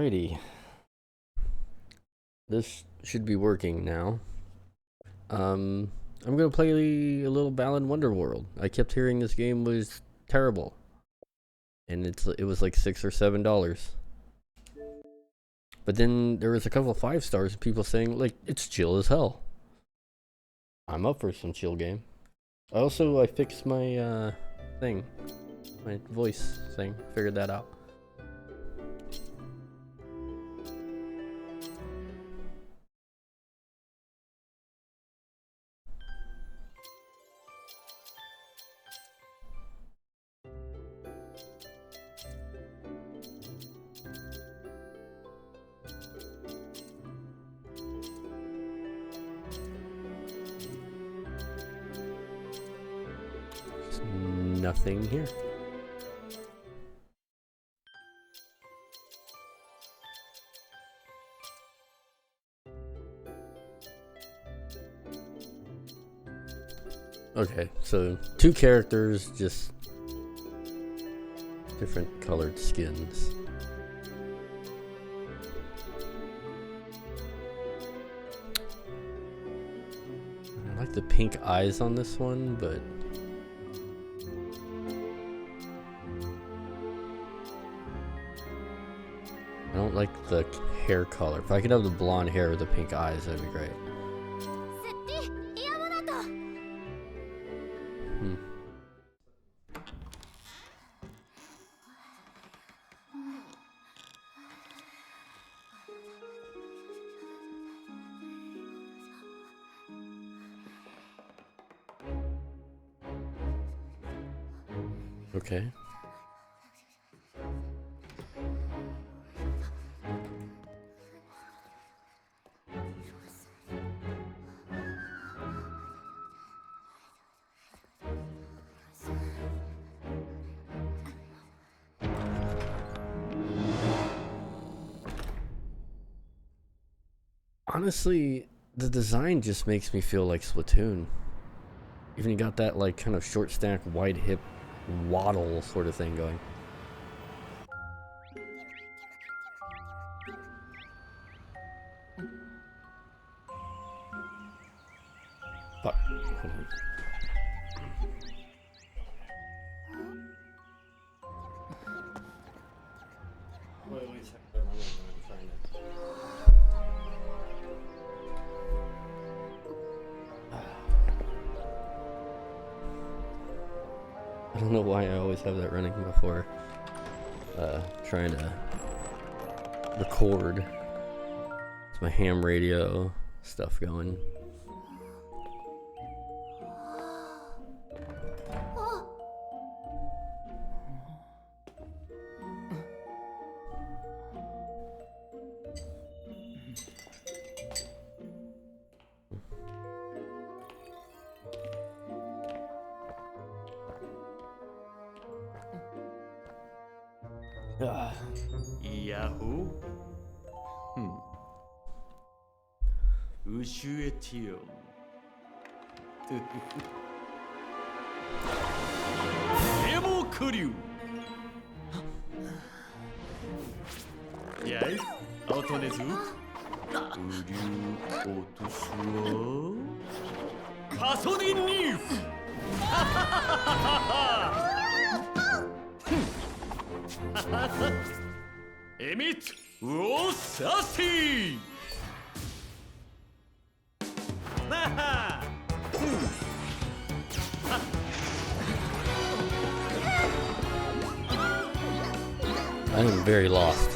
Alrighty. This should be working now. I'm gonna play a little Balan Wonderworld. I kept hearing this game was terrible. And it was like $6 or $7. But then there was a couple of 5 stars and people saying like it's chill as hell. I'm up for some chill game. I fixed my thing. My voice thing. Figured that out. Nothing here. Okay, so 2 characters, just different colored skins. I like the pink eyes on this one, but I don't like the hair color. If I could have the blonde hair with the pink eyes, that'd be great. Okay. Honestly, the design just makes me feel like Splatoon. Even you got that like kind of short stack, wide hip waddle sort of thing going. Fuck. Wait a second. I'm trying to... I don't know why I always have that running before trying to record. It's my ham radio stuff going. Yahoo! Ushuetio. Emo Kuryu! Yay? Autonezu? Uryu Otosuo? Kasonin News! Emit Osasi! I am very lost.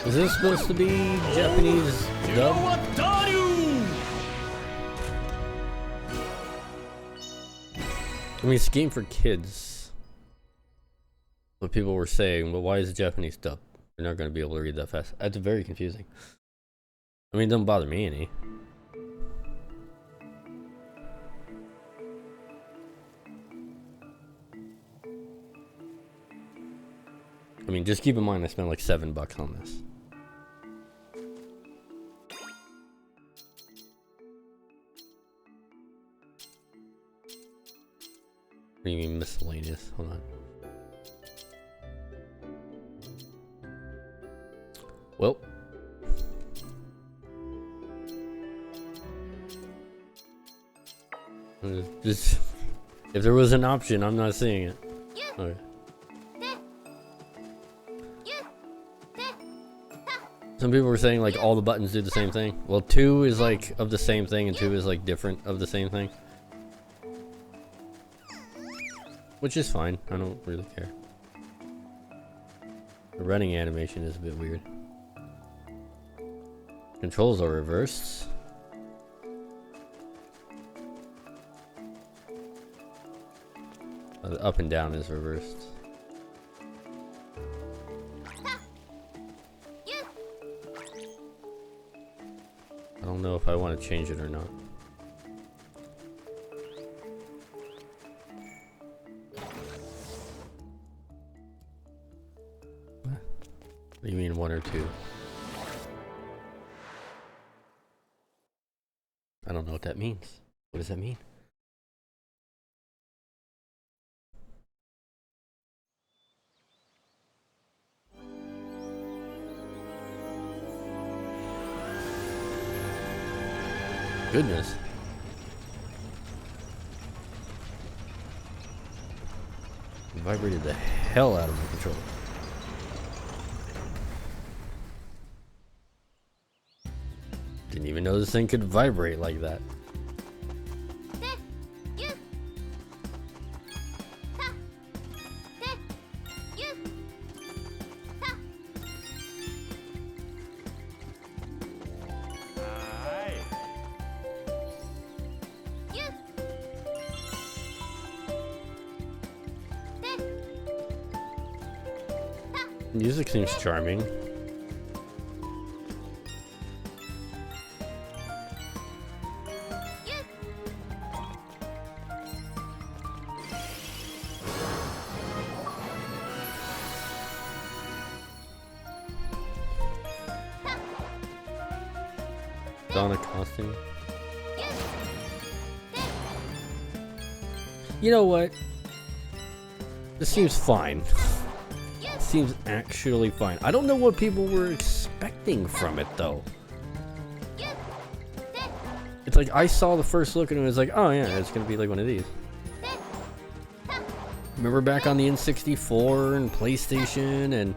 Is this supposed to be Japanese dub? I mean, it's a game for kids. What people were saying, but why is it Japanese dub? You're not going to be able to read that fast. That's very confusing. I mean, it doesn't bother me any. I mean, just keep in mind I spent like $7 on this. What do you mean miscellaneous? Hold on. Well. Just, if there was an option, I'm not seeing it. Okay. Some people were saying like all the buttons do the same thing. Well, 2 is like of the same thing and 2 is like different of the same thing. Which is fine. I don't really care. The running animation is a bit weird. Controls are reversed. The up and down is reversed. I don't know if I want to change it or not. What do you mean 1 or 2? I don't know what that means. What does that mean? Goodness. It vibrated the hell out of my controller. Didn't even know this thing could vibrate like that. Music seems charming. Donna costume. You know what? This seems fine. Seems actually fine. I don't know what people were expecting from it though. It's like I saw the first look and it was like, oh yeah, it's gonna be like one of these. Remember back on the N64 and PlayStation, and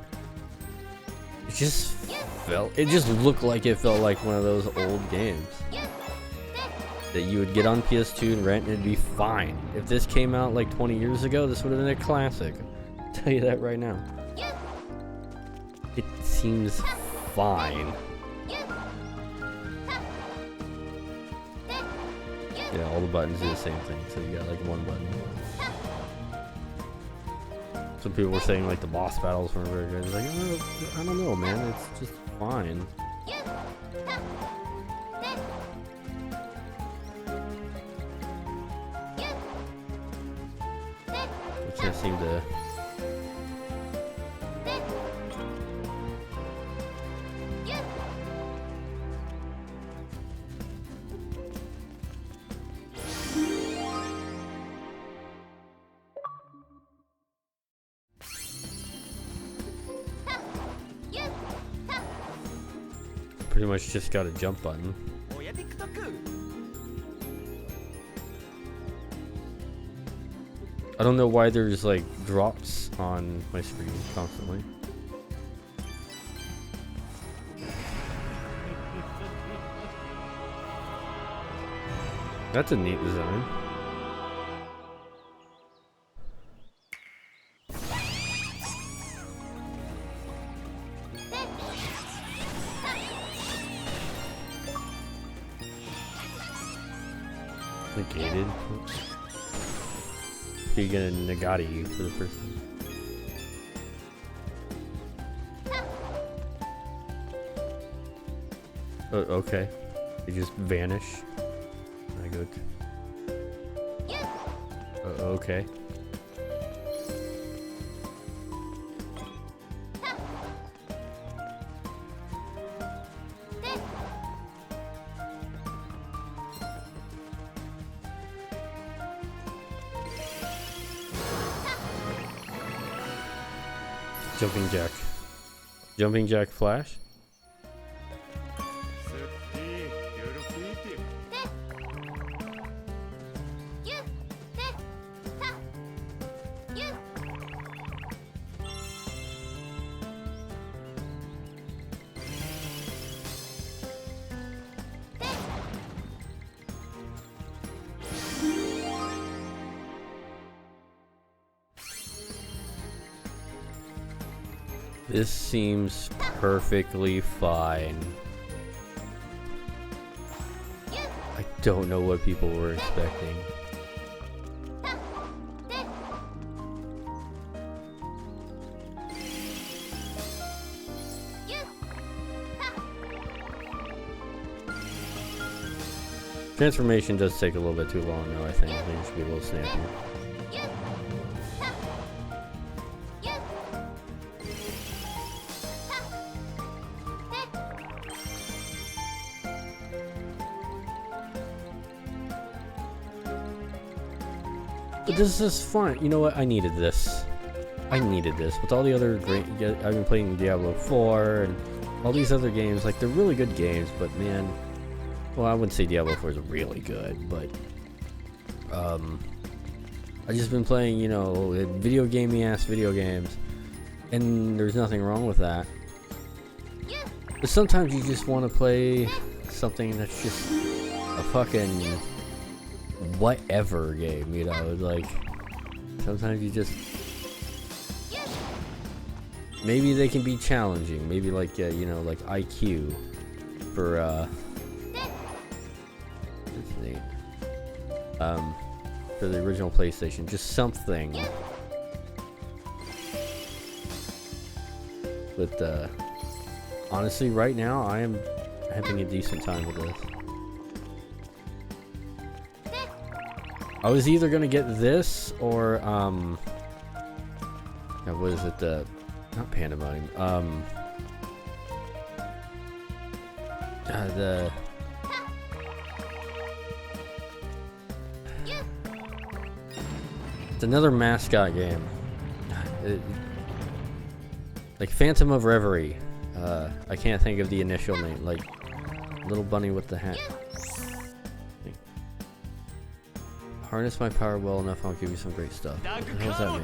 it just looked like it felt like one of those old games that you would get on PS2 and rent and it'd be fine. If this came out like 20 years ago, this would have been a classic. I'll tell you that right now. It seems fine. Yeah, all the buttons do the same thing, so you got like one button. Some people were saying like the boss battles weren't very good. Like, I don't know, man. It's just fine. I can't seem to. Pretty much just got a jump button. I don't know why there's like drops on my screen constantly. That's a neat design. Negated. You're gonna Nagati you for the first time. Oh, okay. They just vanish. I go. Jumping Jack. Jumping Jack Flash? This seems perfectly fine. I don't know what people were expecting. Transformation does take a little bit too long though, I think. I think it should be a little snappier. But this is fun. You know what? I needed this. I needed this. With all the other great... I've been playing Diablo 4 and all these other games. Like, they're really good games, but man... Well, I wouldn't say Diablo 4 is really good, but... I've just been playing, you know, video gamey-ass video games. And there's nothing wrong with that. But sometimes you just want to play something that's just a fucking... whatever game, you know, like sometimes you just maybe they can be challenging, maybe like you know, like IQ for for the original PlayStation, just something. But honestly, right now I am having a decent time with this. I was either gonna get this or what is it? Not Pandemonium. It's another mascot game. Like Phantom of Reverie. I can't think of the initial name. Like little bunny with the hat. Harness my power well enough, I'll give you some great stuff. What the hell does that mean?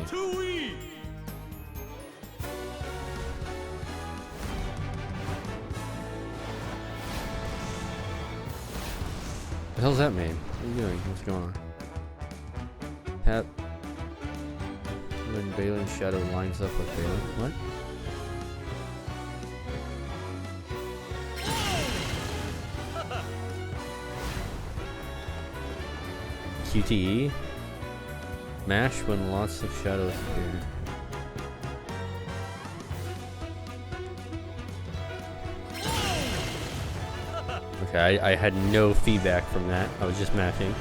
What the hell does that mean? What are you doing? What's going on? Tap. When Balan's shadow lines up with Balan. What? QTE? Mash when lots of shadows appear. Okay, I had no feedback from that. I was just mashing.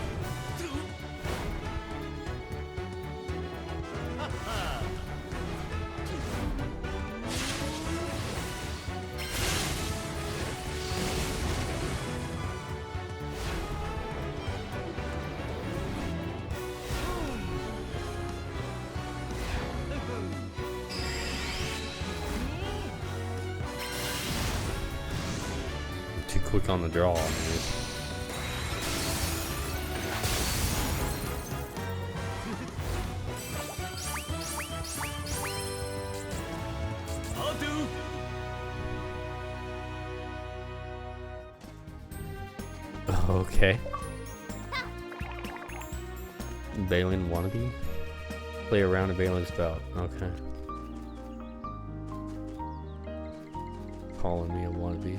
Too quick on the draw. I'll do. Okay. Balan wannabe? Play around a Balan's belt. Okay. Calling me a wannabe.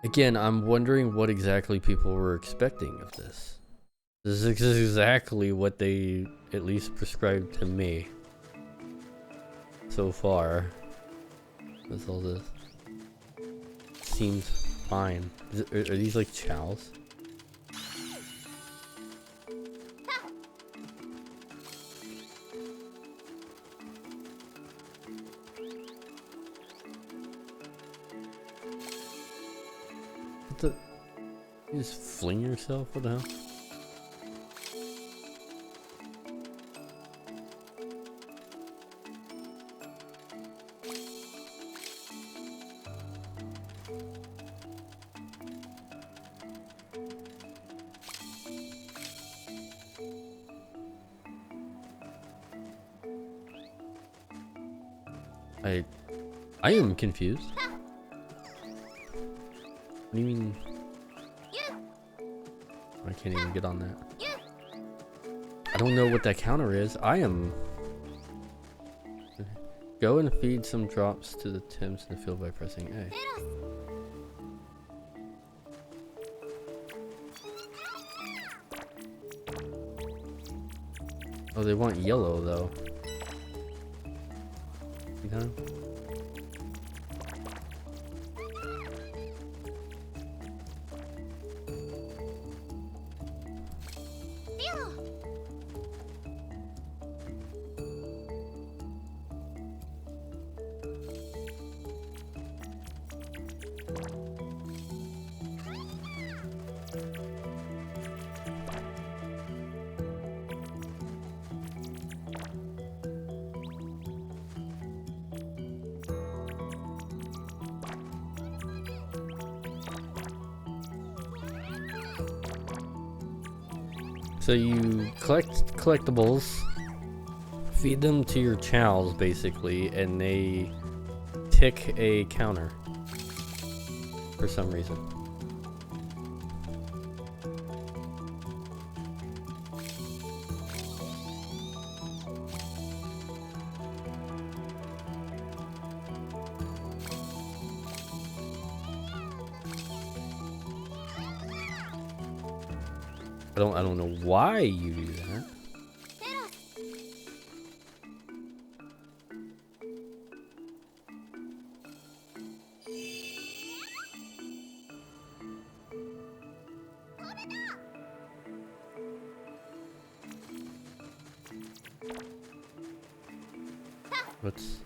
Again, I'm wondering what exactly people were expecting of this. This is exactly what they at least prescribed to me so far. With all this. Seems fine. Are these like chows? What the? You just fling yourself? What the hell? I am confused. What do you mean? I can't even get on that. I don't know what that counter is. I am... Go and feed some drops to the Tims in the field by pressing A. Oh, they want yellow though. You know? So you collect collectibles, feed them to your chows basically, and they tick a counter for some reason. I don't know why you do that. What's...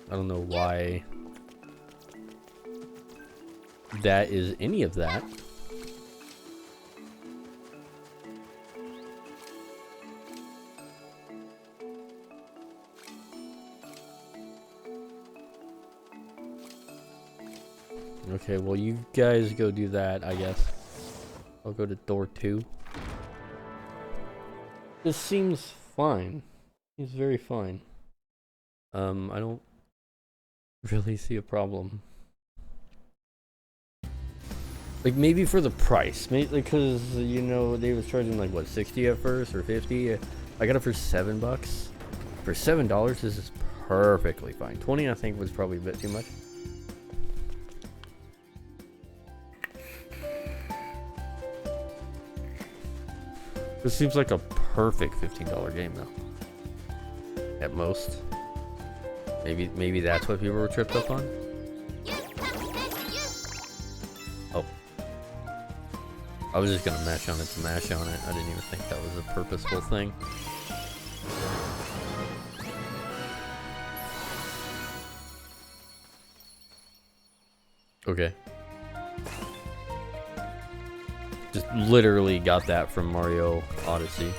I don't know why that is any of that. Okay, well you guys go do that, I guess. I'll go to door 2. This seems fine. Seems very fine. I don't really see a problem. Like maybe for the price, maybe because you know they was charging like what 60 at first or 50. I got it for $7. For $7, this is perfectly fine. 20, I think, was probably a bit too much. This seems like a perfect $15 game though. At most. Maybe that's what people were tripped up on. Oh. I was just gonna mash on it to mash on it. I didn't even think that was a purposeful thing. Okay. Just literally got that from Mario Odyssey.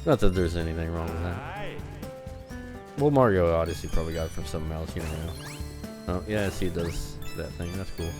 Not that there's anything wrong with that. Well, Mario Odyssey probably got it from something else, you know. Oh, yeah, see, it does that thing. That's cool.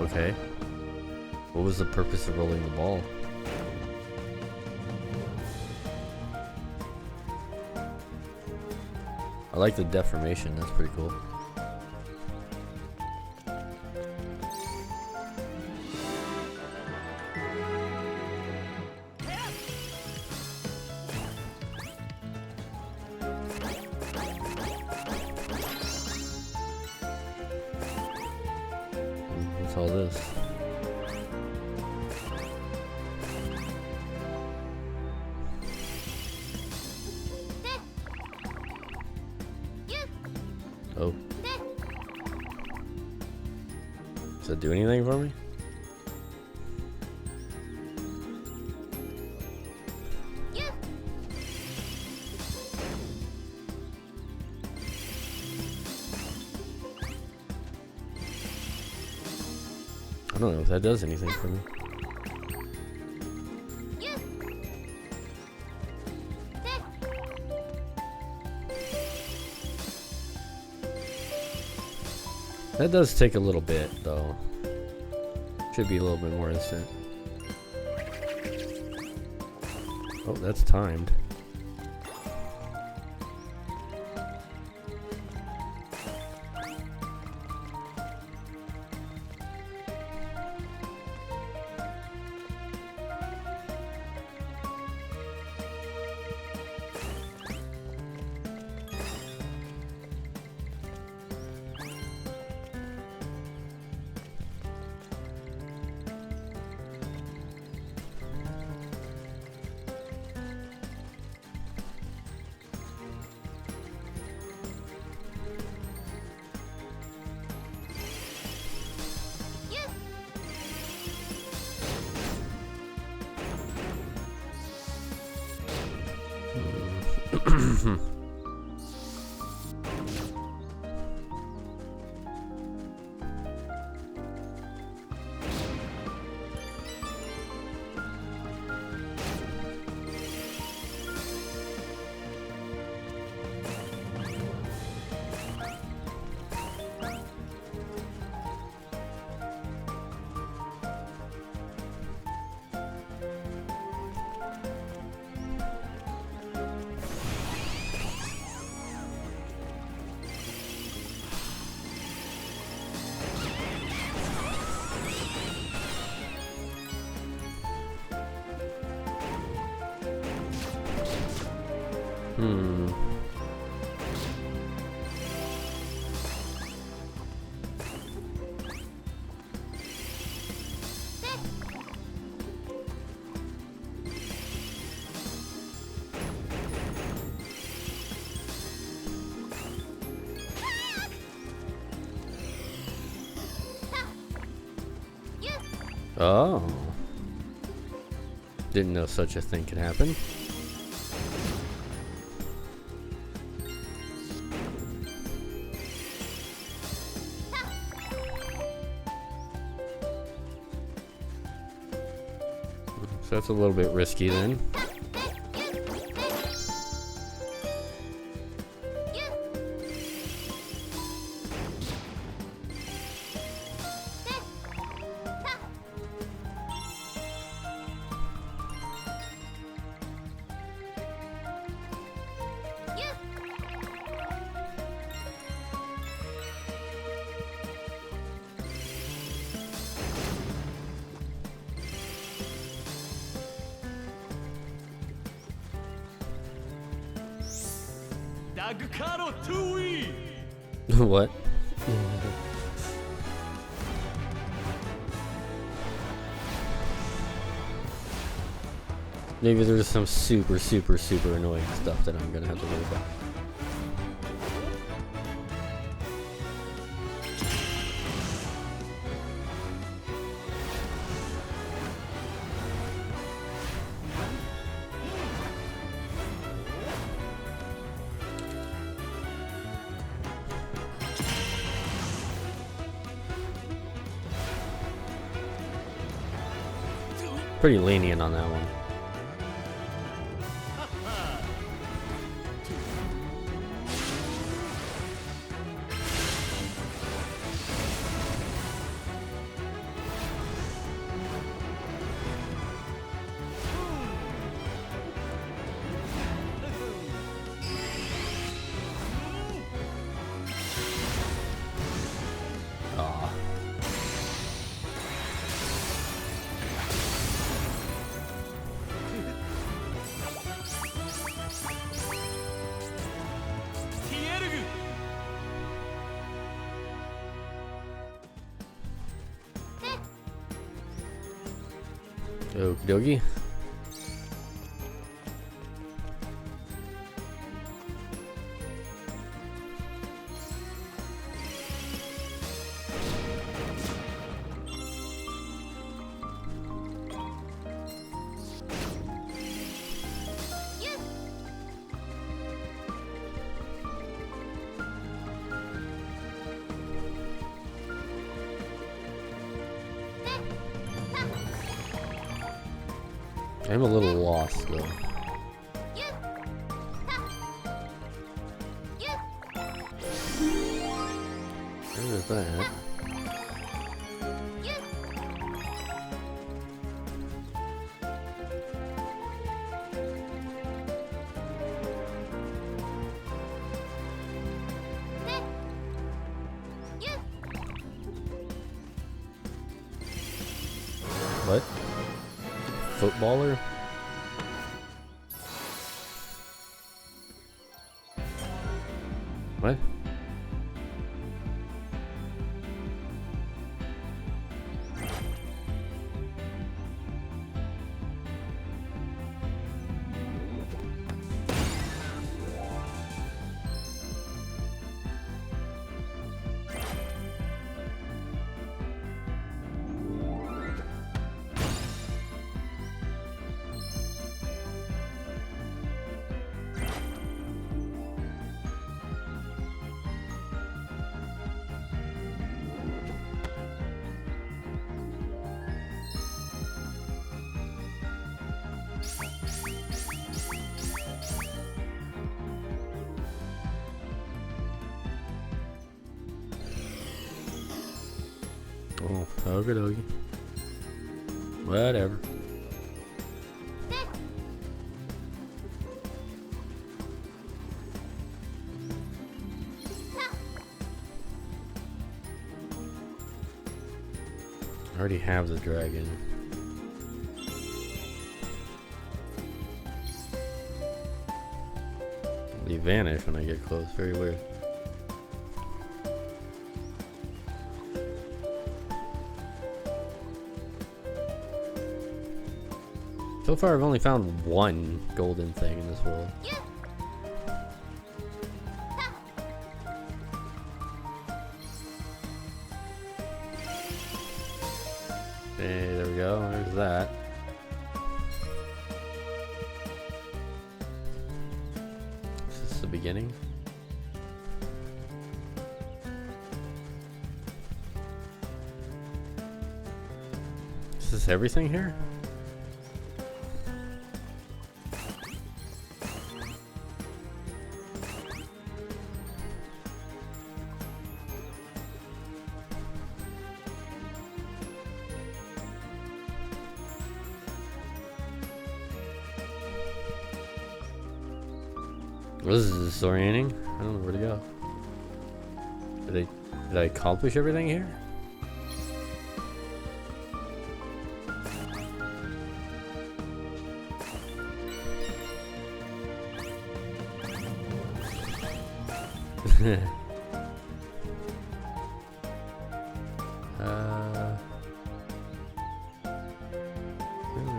Okay. What was the purpose of rolling the ball? I like the deformation, that's pretty cool. What's all this? Oh. Does that do anything for me? I don't know if that does anything for me. That does take a little bit, though. Should be a little bit more instant. Oh, that's timed. Oh. Didn't know such a thing could happen. So that's a little bit risky then. What? Maybe there's some super annoying stuff that I'm gonna have to worry about. Pretty lenient on that one. Okie dokie. I'm a little lost though. There's that. What? Footballer? What? Oh, okie dokie. Whatever. I already have the dragon. They vanish when I get close. Very weird. So far, I've only found one golden thing in this world. Hey, there we go. There's that. Is this the beginning? Is this everything here? This is disorienting. I don't know where to go. Did I accomplish everything here?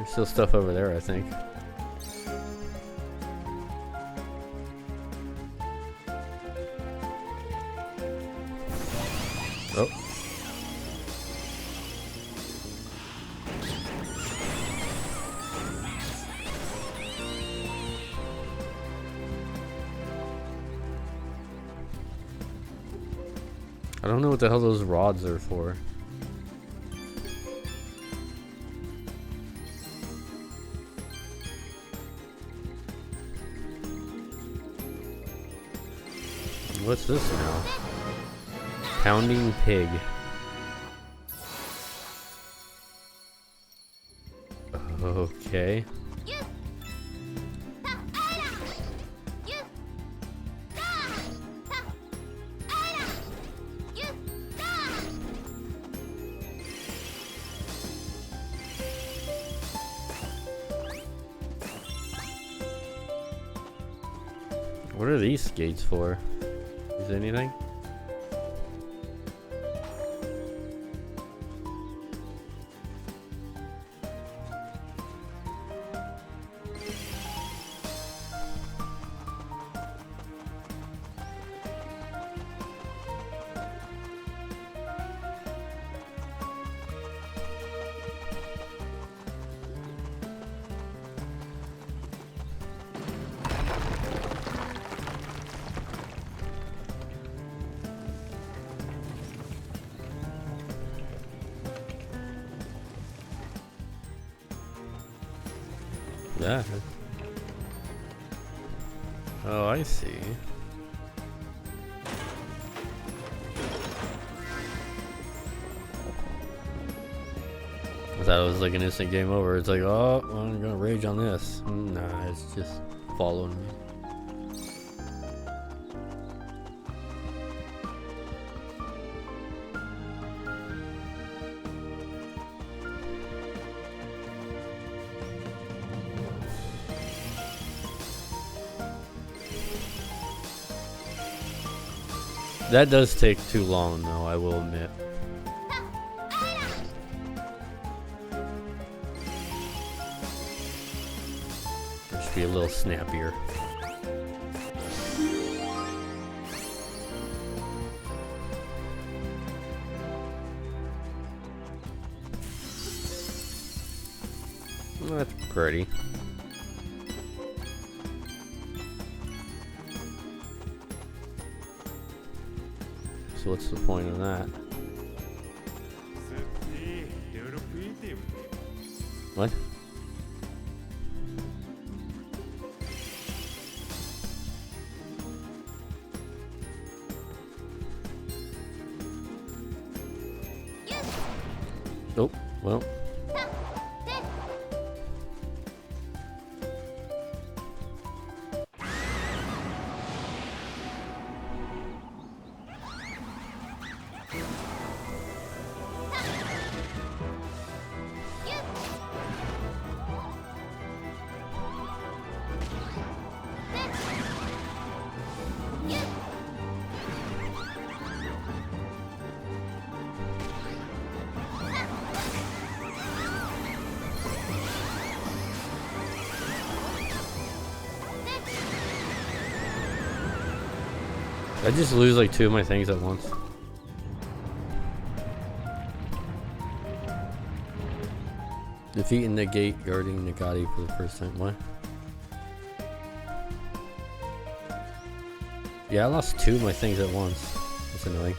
There's still stuff over there, I think. Oh. I don't know what the hell those rods are for. What's this now? Pounding pig. Okay. What are these skates for? Is there anything? Yeah. Oh, I see. I thought it was like an instant game over. It's like, oh, I'm gonna rage on this. Nah, it's just following me. That does take too long, though, I will admit. It should be a little snappier. Well, that's pretty. So what's the point of that? What? Oh, well. I just lose like 2 of my things at once. Defeat and negate guarding Nagati for the first time. What? Yeah, I lost 2 of my things at once. That's annoying.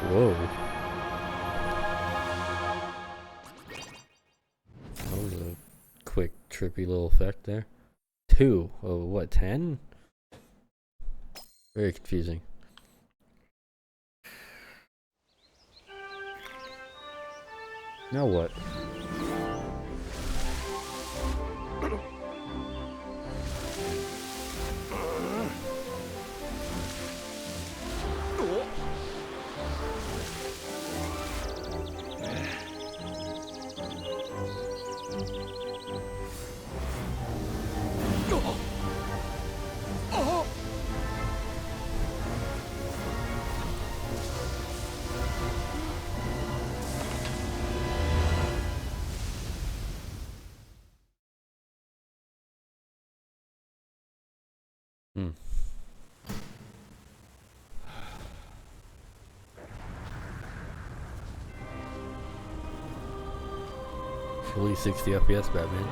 Whoa. That was a quick, trippy little effect there. 2 of what, 10? Very confusing. Now what? Fully 60 FPS Batman.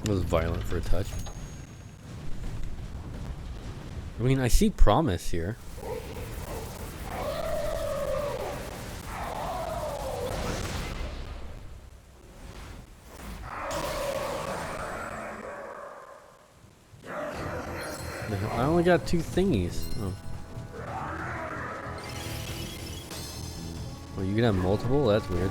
It was violent for a touch. I mean, I see promise here. I only got 2 thingies. Oh. Well, you can have multiple? That's weird.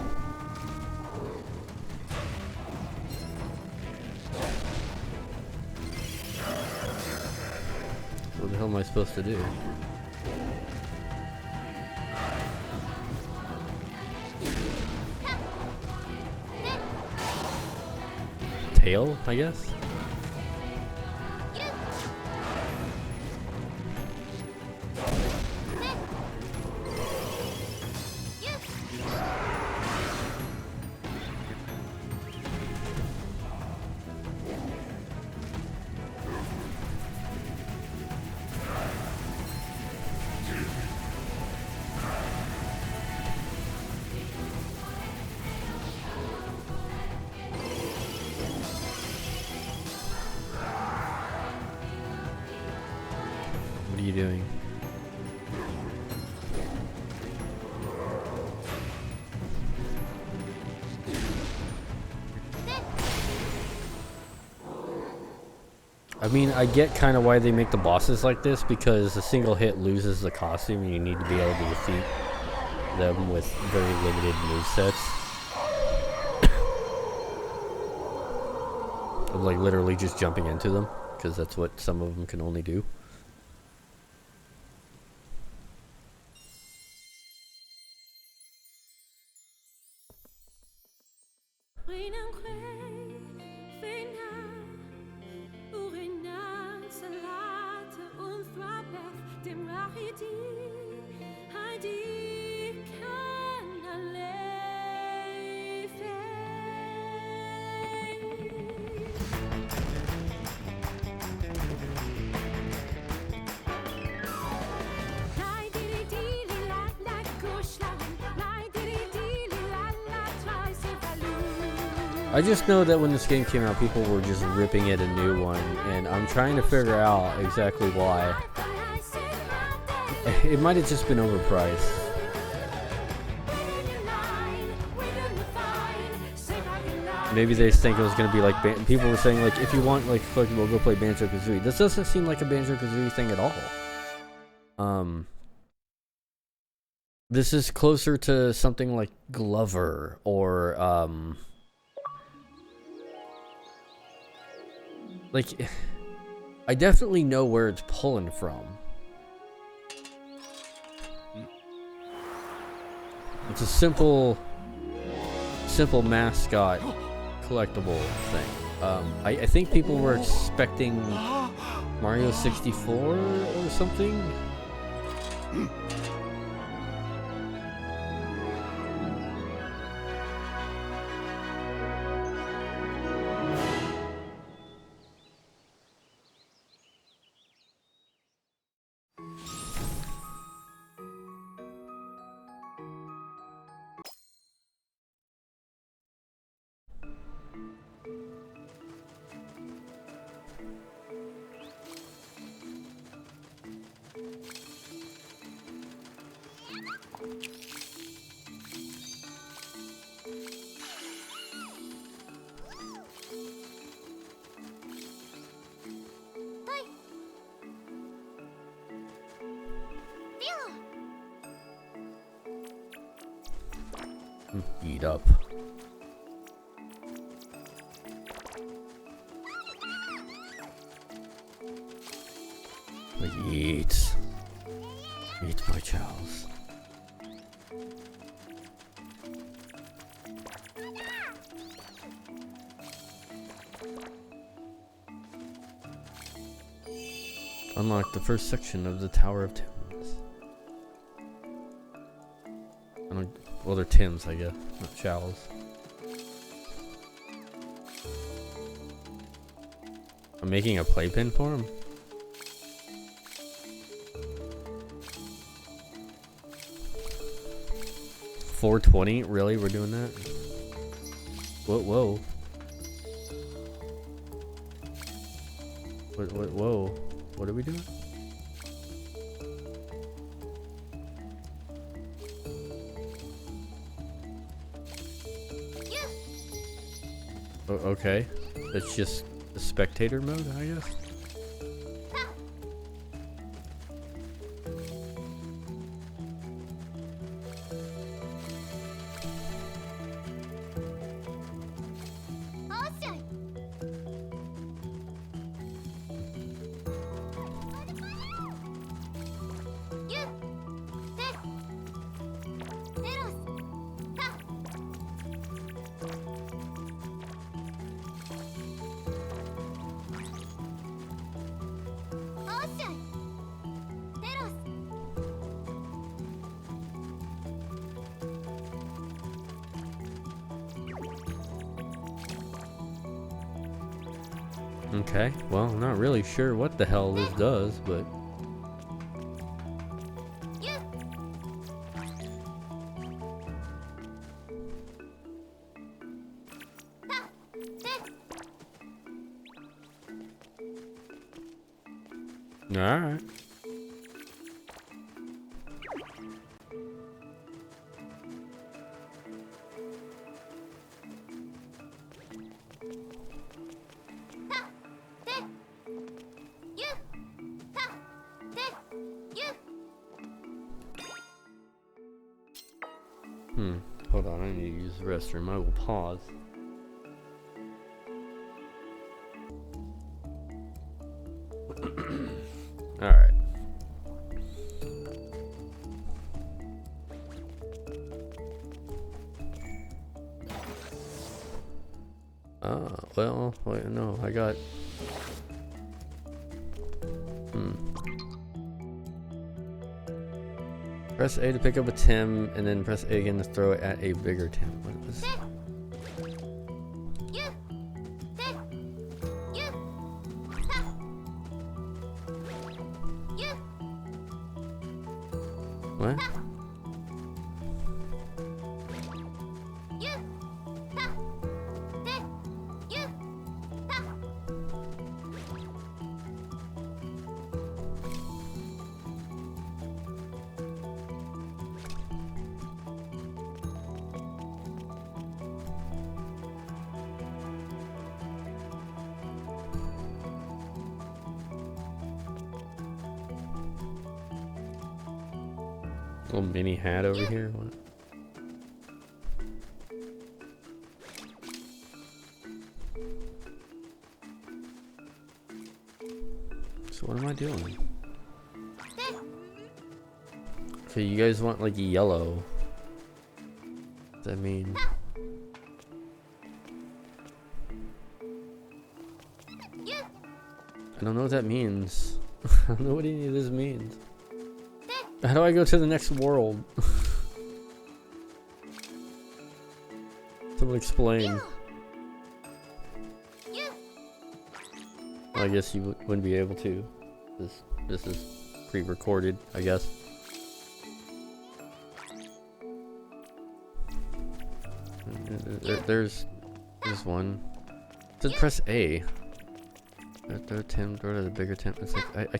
What the hell am I supposed to do? Tail, I guess? you doing? I mean, I get kind of why they make the bosses like this, because a single hit loses the costume and you need to be able to defeat them with very limited movesets. Of like literally just jumping into them, because that's what some of them can only do. I just know that when this game came out, people were just ripping it a new one, and I'm trying to figure out exactly why. It might have just been overpriced. Maybe they think it was going to be like, people were saying like, if you want like collectible, go play Banjo-Kazooie. This doesn't seem like a Banjo-Kazooie thing at all. This is closer to something like Glover or like, I definitely know where it's pulling from. It's a simple mascot collectible thing. I think people were expecting Mario 64 or something. Eat up. Eat. Eat my chows. Unlock the first section of the Tower of Tims. Well, they're Tims, I guess, not chows. I'm making a playpen for him. $4.20? Really? We're doing that? Whoa. Whoa. What are we doing? Oh, okay. That's just the spectator mode, I guess. Okay, well, I'm not really sure what the hell this does, but... Alright. I need to use the restroom. I will pause. Alright. Well, wait, no, I got... Press A to pick up a Tim, and then press A again to throw it at a bigger Tim. What was... What? Little mini hat over here. What? So what am I doing? Okay, you guys want like yellow. What does that mean? I don't know what that means. I don't know what any of this means. How do I go to the next world? Someone explain. Well, I guess you wouldn't be able to. This is pre-recorded, I guess. There's one. Just press A. Throw Tim, throw to the bigger Tim. It's like I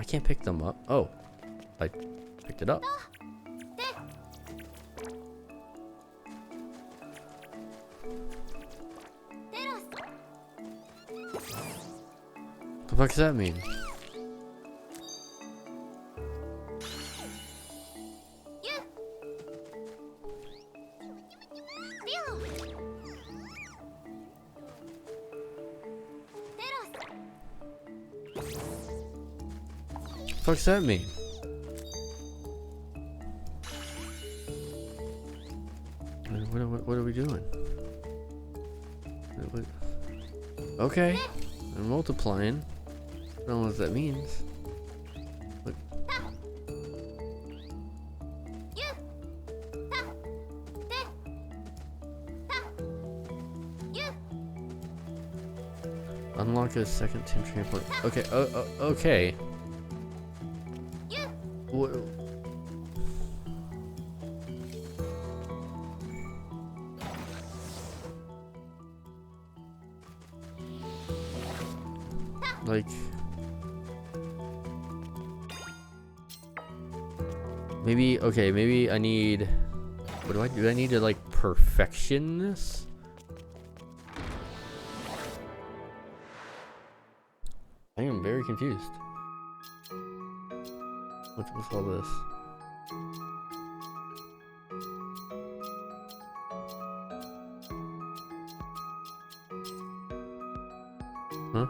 can't pick them up. Oh, I picked it up. What the fuck does that mean? What the fuck does that mean? What are we doing? Okay, I'm multiplying. I don't know what that means. What? Unlock a second Tim trampoline. Okay, okay. What? Like, maybe, okay, maybe I need, what do I do? I need to like perfection this? I am very confused. What's all this? Huh?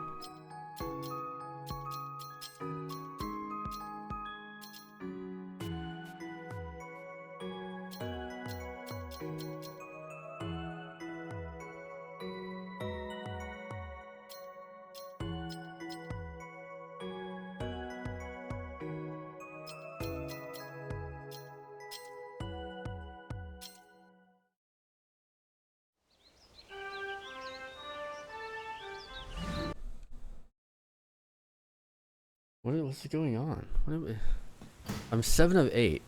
What's going on? I'm 7 of 8.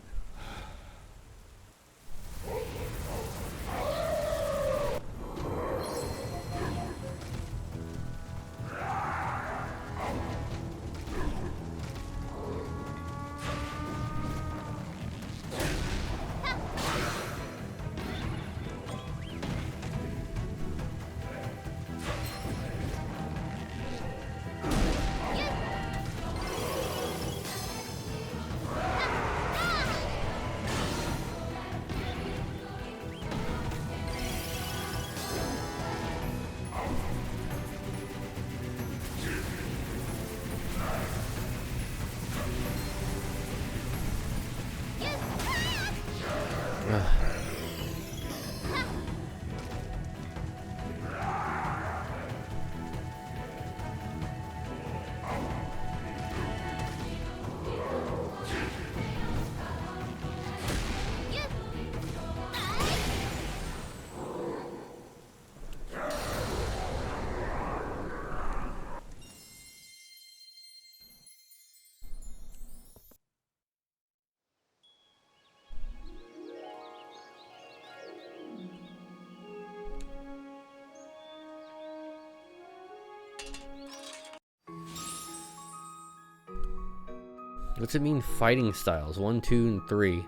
What's it mean, fighting styles? 1, 2, and 3.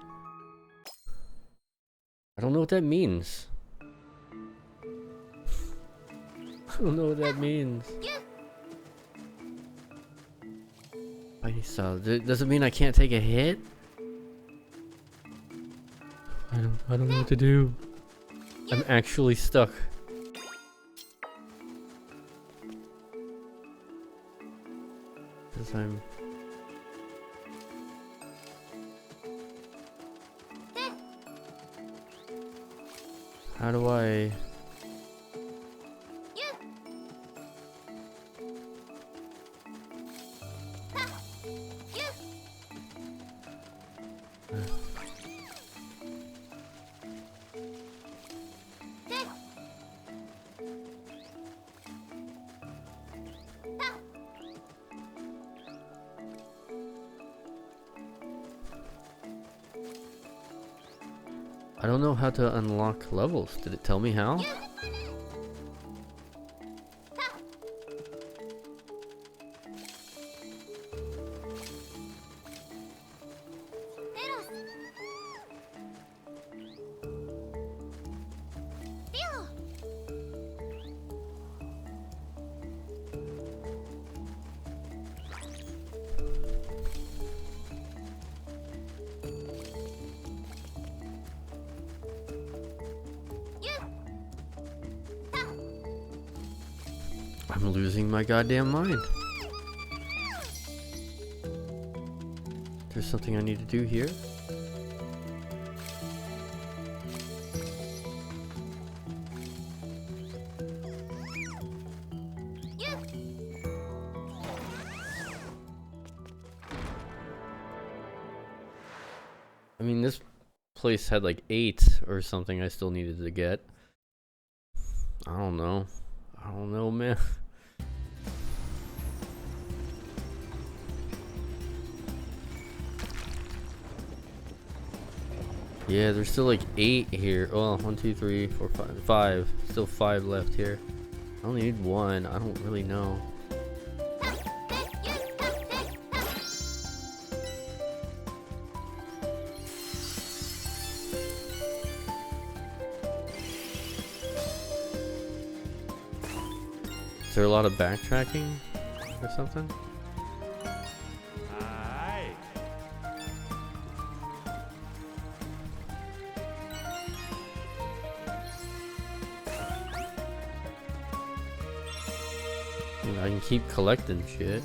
I don't know what that means. I don't know what that means. Fighting style. Does it mean I can't take a hit? I don't know what to do. I'm actually stuck. Because I'm... How do I... I don't know how to unlock levels. Did it tell me how? I'm losing my goddamn mind. There's something I need to do here. I mean, this place had like 8 or something I still needed to get. I don't know. I don't know, man. Yeah, there's still like 8 here. Oh, 1, 2, 3, 4, 5. 5. Still 5 left here. I only need 1. I don't really know. Is there a lot of backtracking or something? I can keep collecting shit.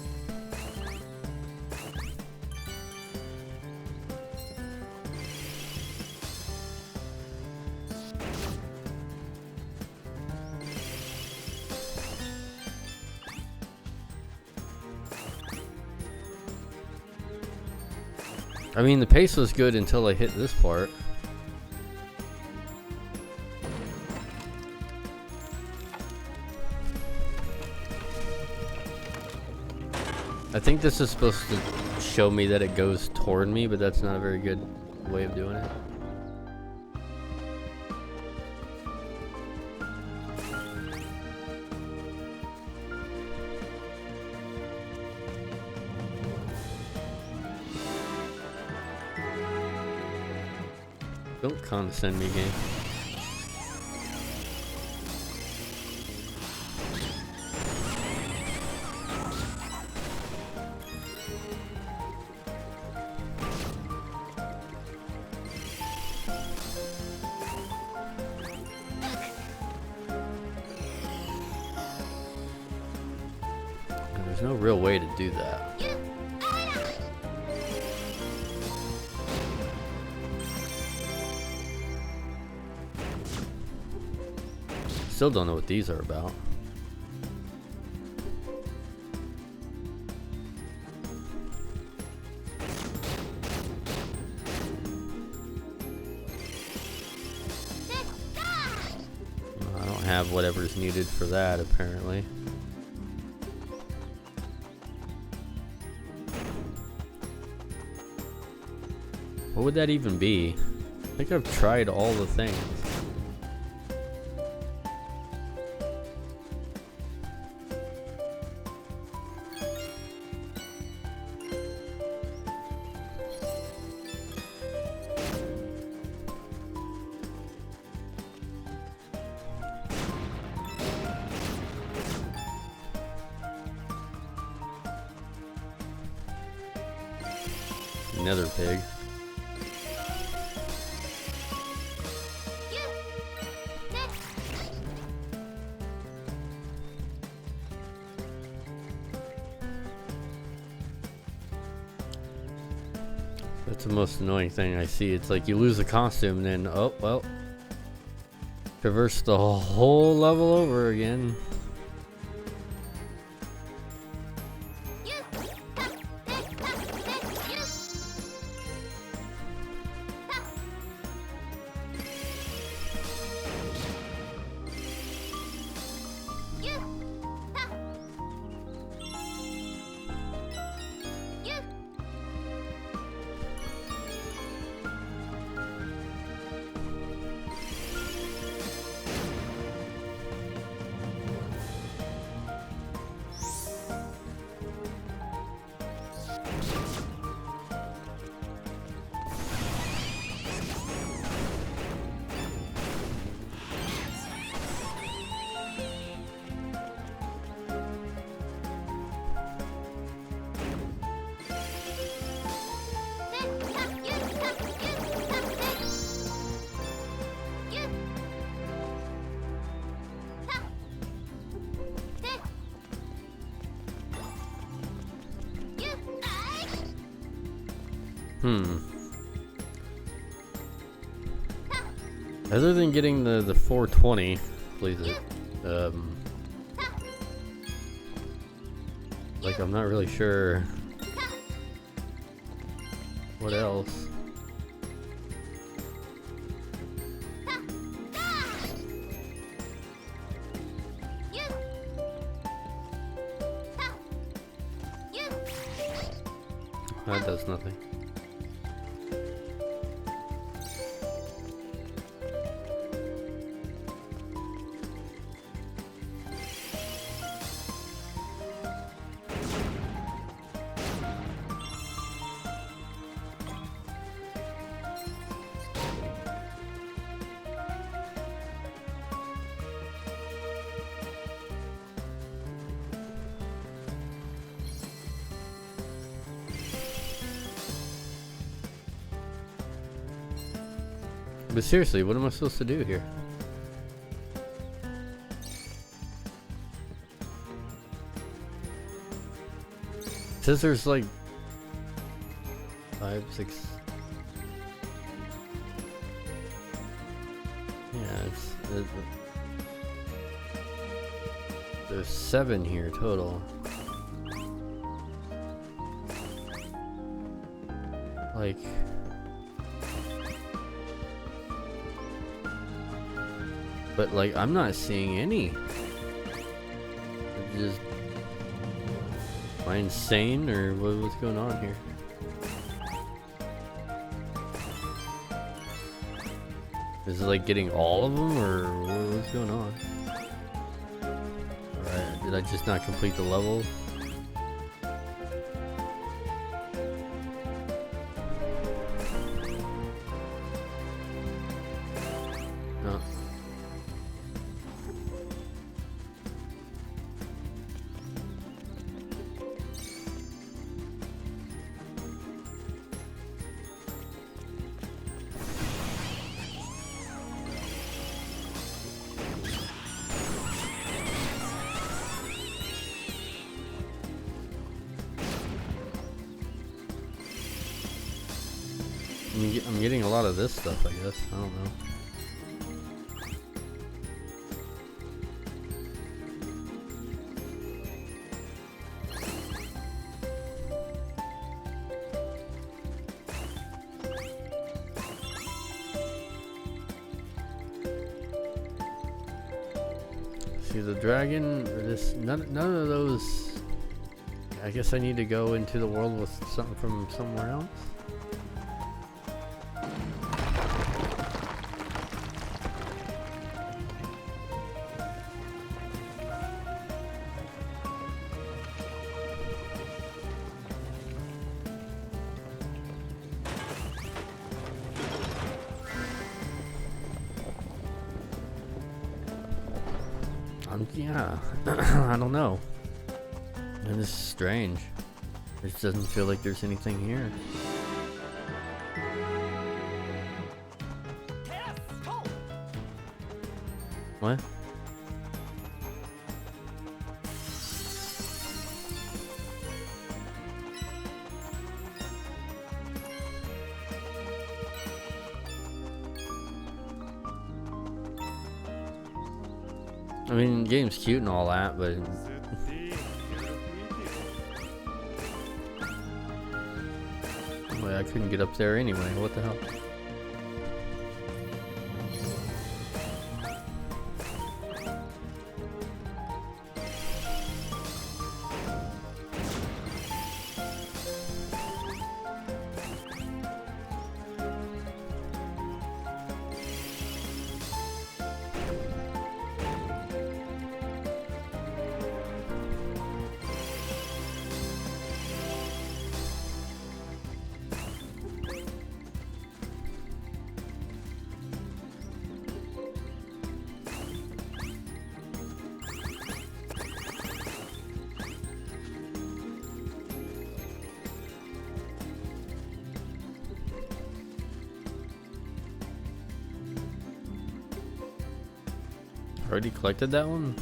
I mean, the pace was good until I hit this part. I think this is supposed to show me that it goes toward me, but that's not a very good way of doing it. Don't condescend me, game. There's no real way to do that. Still don't know what these are about. I don't have whatever's needed for that, apparently. What would that even be? I think I've tried all the things. nether pig. That's the most annoying thing I see. It's like you lose a costume and then, oh, well, traverse the whole level over again. Other than getting the 420, please, like I'm not really sure what else. That does nothing. But seriously, what am I supposed to do here? It says there's like 5, 6. Yeah, there's 7 here total. Like. But like, I'm not seeing any. Just, am I insane or what's going on here? Is it like getting all of them or what's going on? Alright, did I just not complete the level? No. I'm getting a lot of this stuff, I guess. I don't know. See the dragon, or this, none of those. I guess I need to go into the world with something from somewhere else. Yeah, I don't know. And this is strange. It just doesn't feel like there's anything here. What? I mean, the game's cute and all that, but well, I couldn't get up there anyway. What the hell? Already collected that one?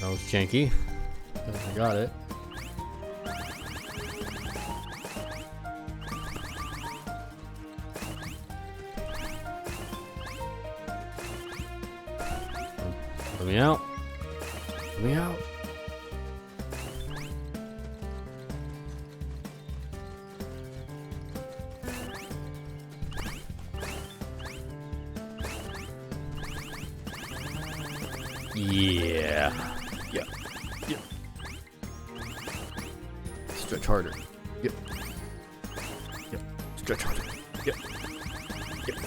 That was janky. I got it. Let me out. Let me out. Yeah. Yeah. Yep. Stretch harder. Yep. Yep. Stretch harder. Yep. Yep.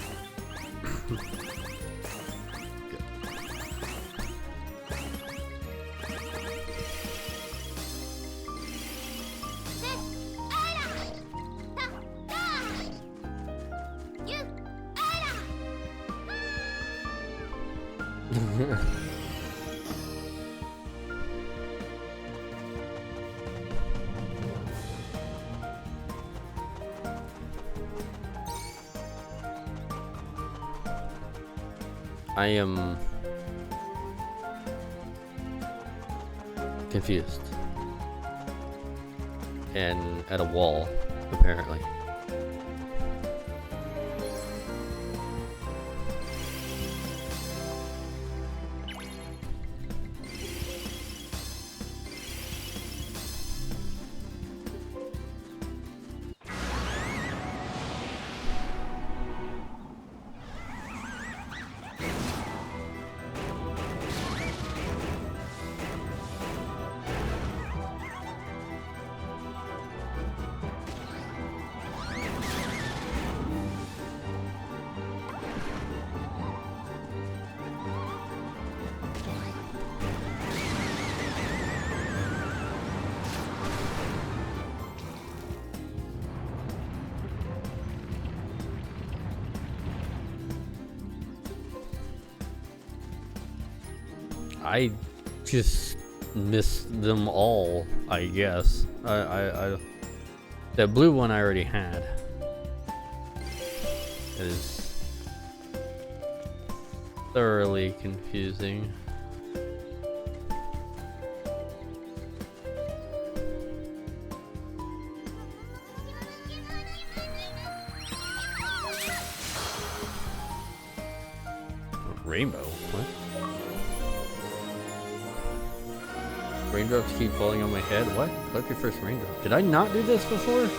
I am confused and at a wall, apparently. I just missed them all, I guess. That blue one I already had. It is thoroughly confusing. Rainbow? What? Raindrops keep falling on my head? What? Collect your first raindrop. Did I not do this before?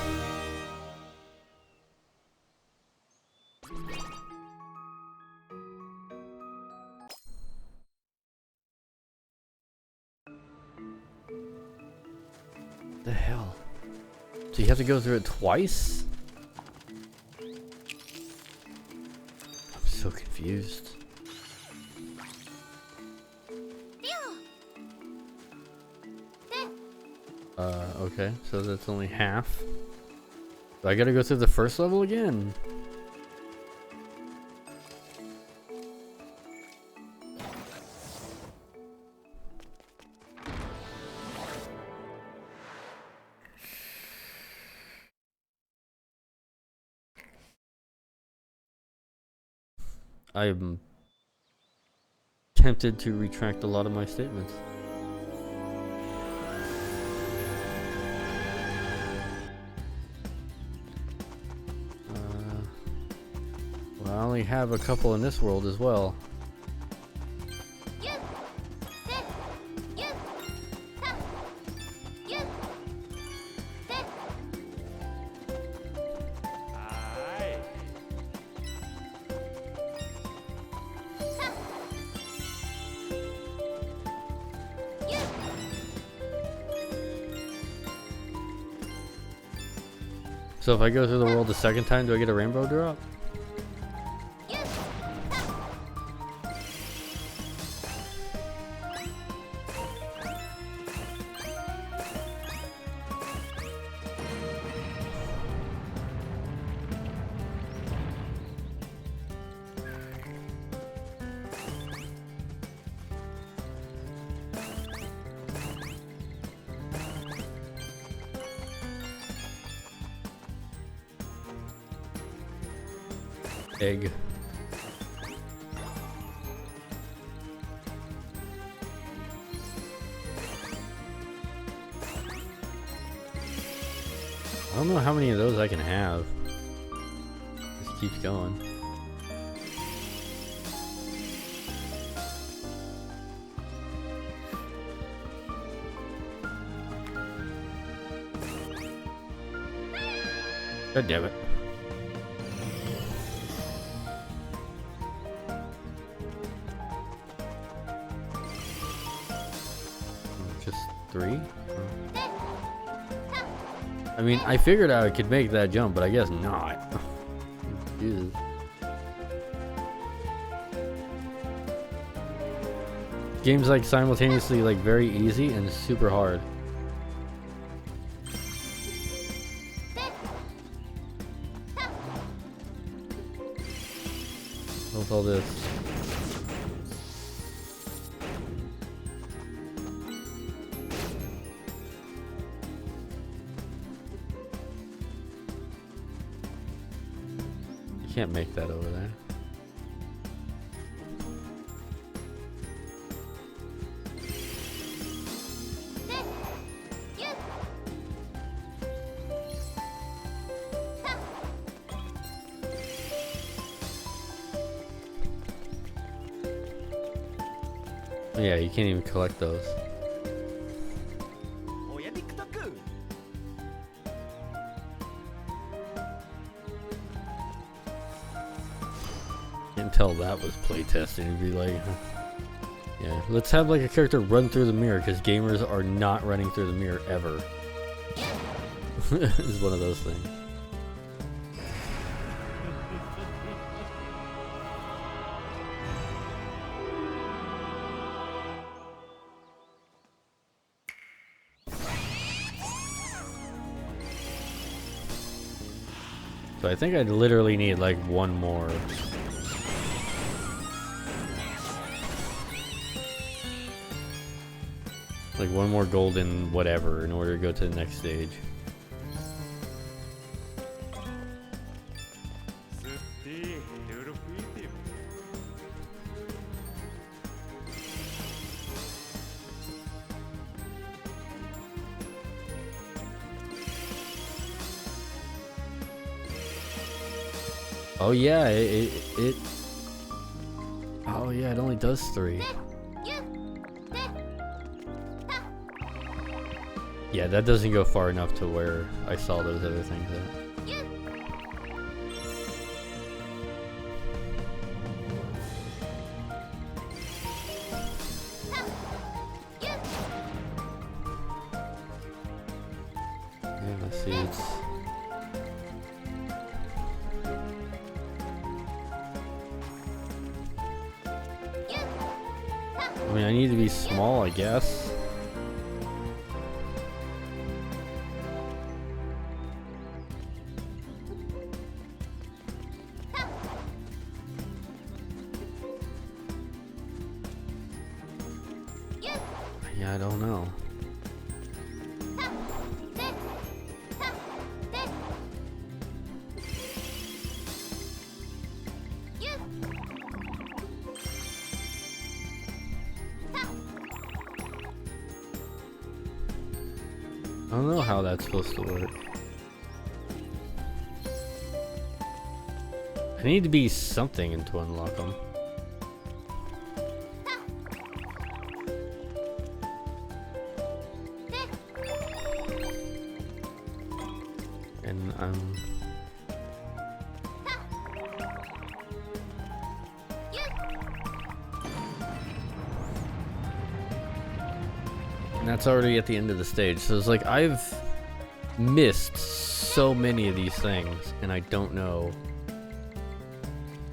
The hell? So you have to go through it twice? I'm so confused. Okay, so that's only half. I gotta go through the first level again. I'm tempted to retract a lot of my statements. Well, I only have a couple in this world as well. So if I go through the world the second time, do I get a rainbow drop? Egg. I don't know how many of those I can have. Just keeps going. God damn it. Just 3? I mean, I figured I could make that jump, but I guess not. Jesus. Game's like simultaneously like very easy and super hard. What's all this? You can't make that over there. Yeah, you can't even collect those. Can't tell that was playtesting. It'd be like, yeah, let's have like a character run through the mirror because gamers are not running through the mirror ever. It's one of those things. So I think I'd literally need like one more. Like one more golden whatever in order to go to the next stage. Oh yeah, it oh yeah, it only does 3. Yeah, that doesn't go far enough to where I saw those other things at. Yeah, let's see, it's I mean, I need to be small, I guess. Yeah, I don't know. I don't know how that's supposed to work. I need to be something to unlock them. And that's already at the end of the stage. So it's like I've missed so many of these things and I don't know.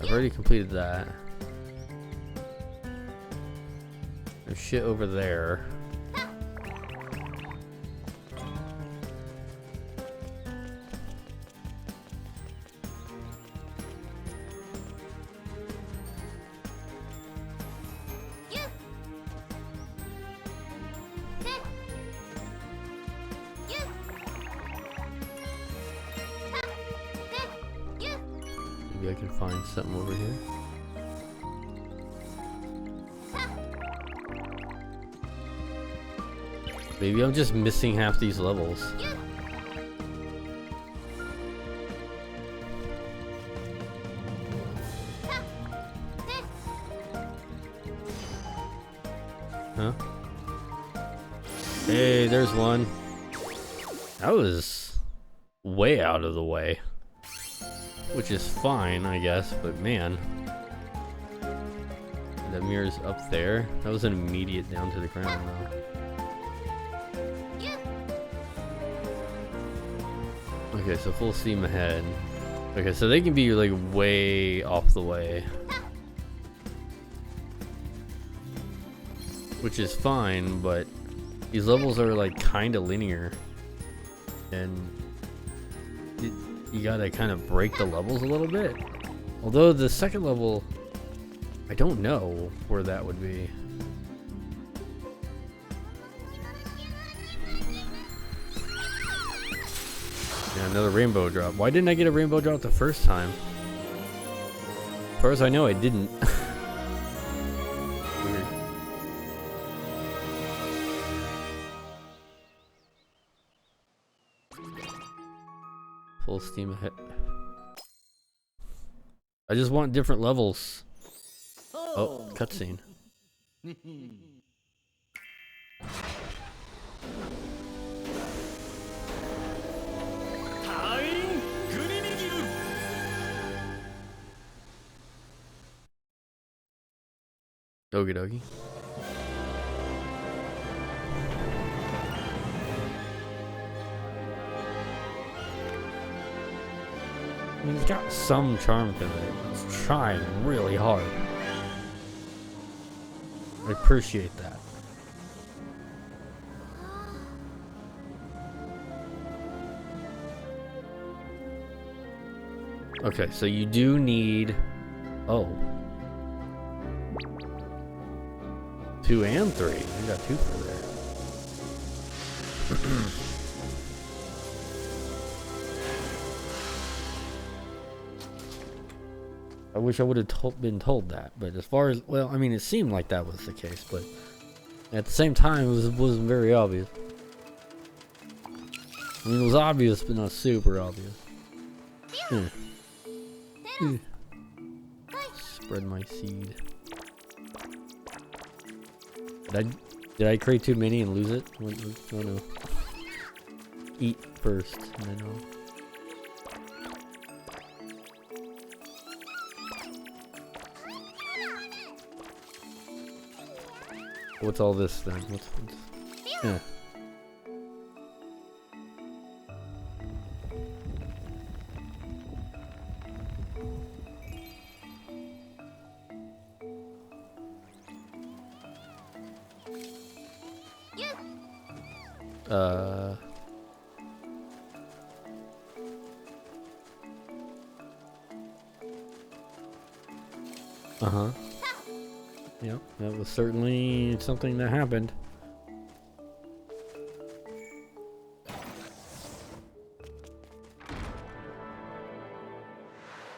I've already completed that. There's shit over there. Maybe I can find something over here. Maybe I'm just missing half these levels. Huh? Hey, there's one. That was way out of the way. Which is fine, I guess, but man. That mirror's up there. That was an immediate down to the ground though. Okay, so full steam ahead. Okay, so they can be like way off the way. Which is fine, but these levels are like kind of linear. And you gotta kind of break the levels a little bit. Although the second level, I don't know where that would be. Yeah, another rainbow drop. Why didn't I get a rainbow drop the first time? As far as I know, I didn't. Weird. Full steam ahead. I just want different levels. Oh, cutscene. Okie dokie. I mean, it's got some charm to it. It's trying really hard. I appreciate that. Okay, so you do need... Oh. 2 and 3. I got 2 for there. I wish I would have been told that, but as far as, well, I mean, it seemed like that was the case, but at the same time, it wasn't very obvious. I mean, it was obvious, but not super obvious. Spread my seed. Did I create too many and lose it? Oh no. Eat first, and then I'll... What's all this then? What's yeah. Uh-huh. Yep, that was certainly something that happened.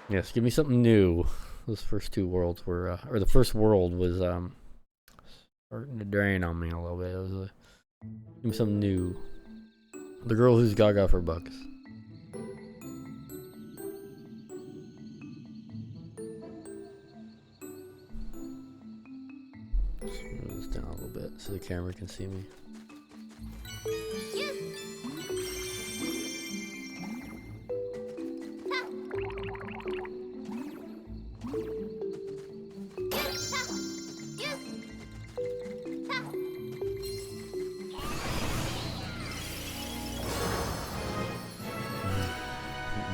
Yes, give me something new. Those first two worlds were, or the first world was starting to drain on me a little bit. It was give me something new. The girl who's gaga for bucks. Let's move this down a little bit so the camera can see me.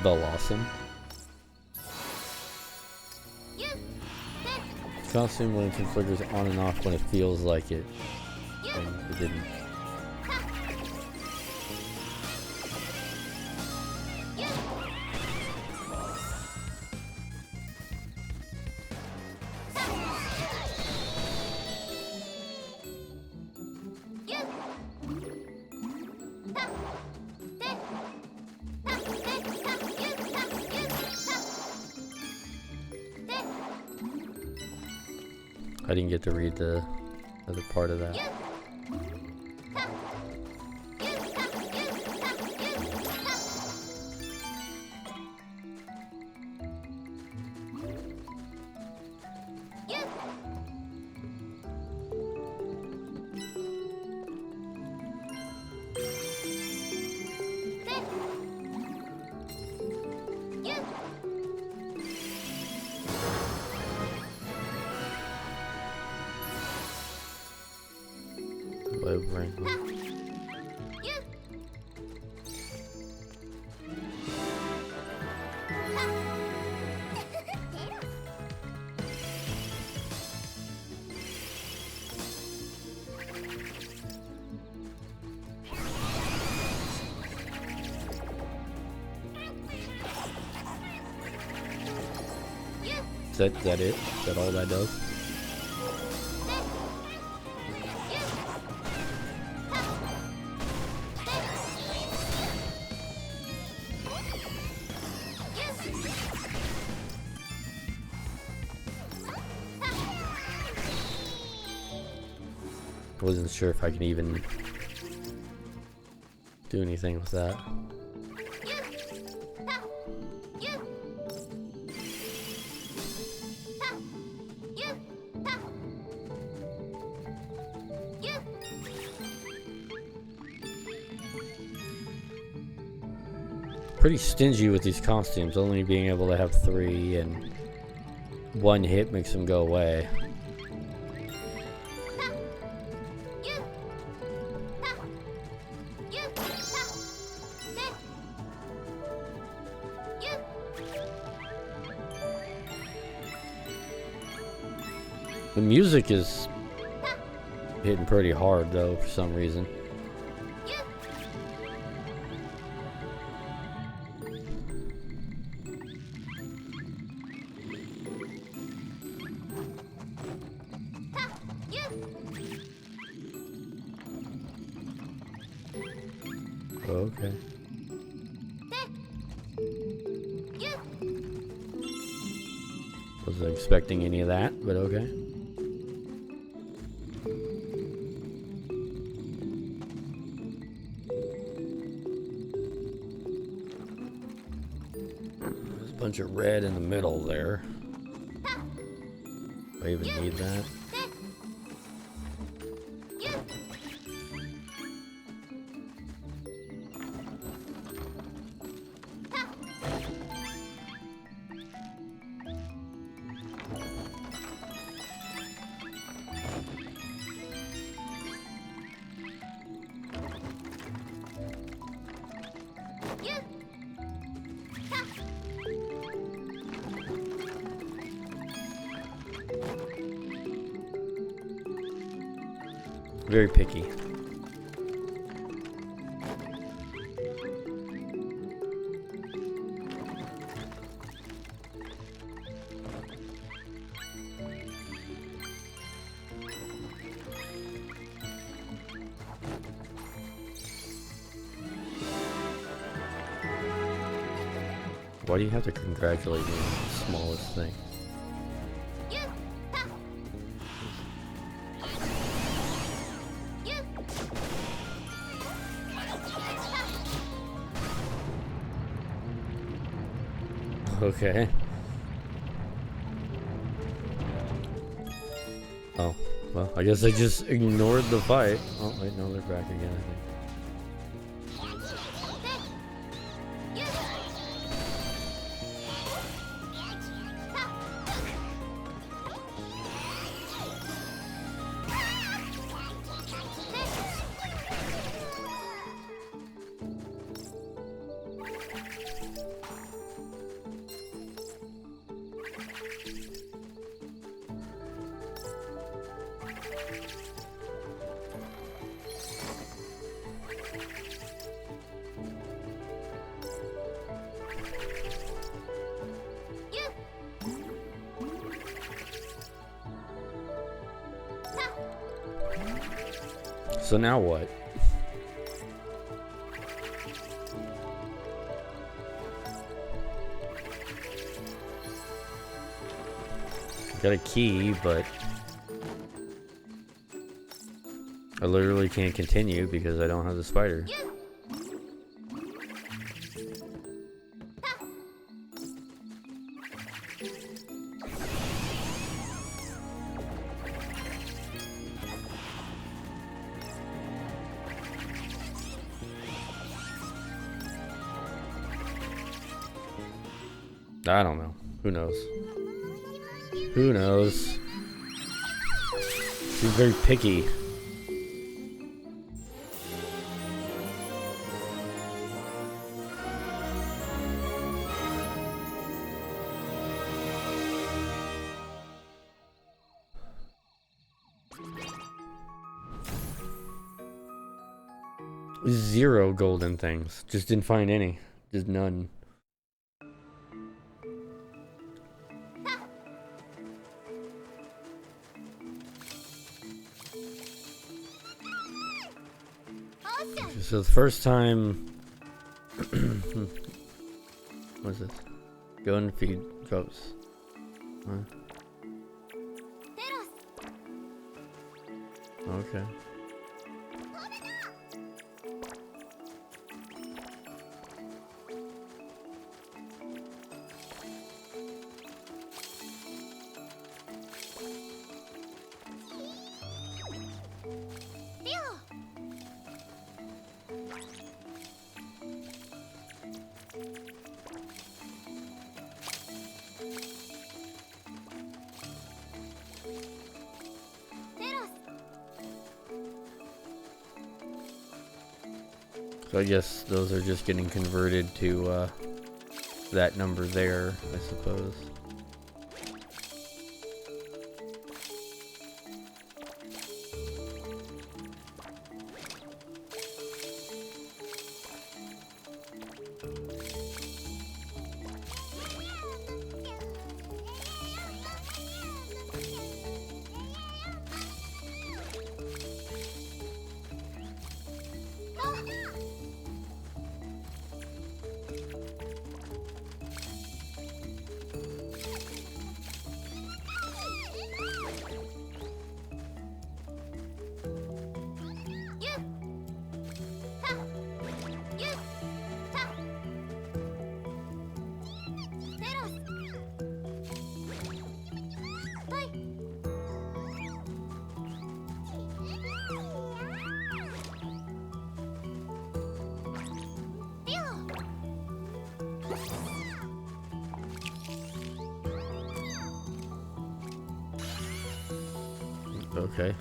Awesome. Costume when it configures on and off when it feels like it. And it didn't. I didn't get to read the other part of that. Is that it? Is that all that does? I wasn't sure if I can even do anything with that. Pretty stingy with these costumes, only being able to have 3 and one hit makes them go away. The music is hitting pretty hard though for some reason. Okay. Wasn't expecting any of that, but okay. There's a bunch of red in the middle there. Do I even need that? Very picky. Why do you have to congratulate me on the smallest thing? Okay. Oh, well, I guess I just ignored the fight. Oh, wait, no, they're back again, I think. So now what? Got a key, but I literally can't continue because I don't have the spider. I don't know. Who knows? Who knows? She's very picky. Zero golden things. Just didn't find any. Just none. So the first time, what's this? Go and feed goats. Huh? Okay. So I guess those are just getting converted to that number there, I suppose. Okay.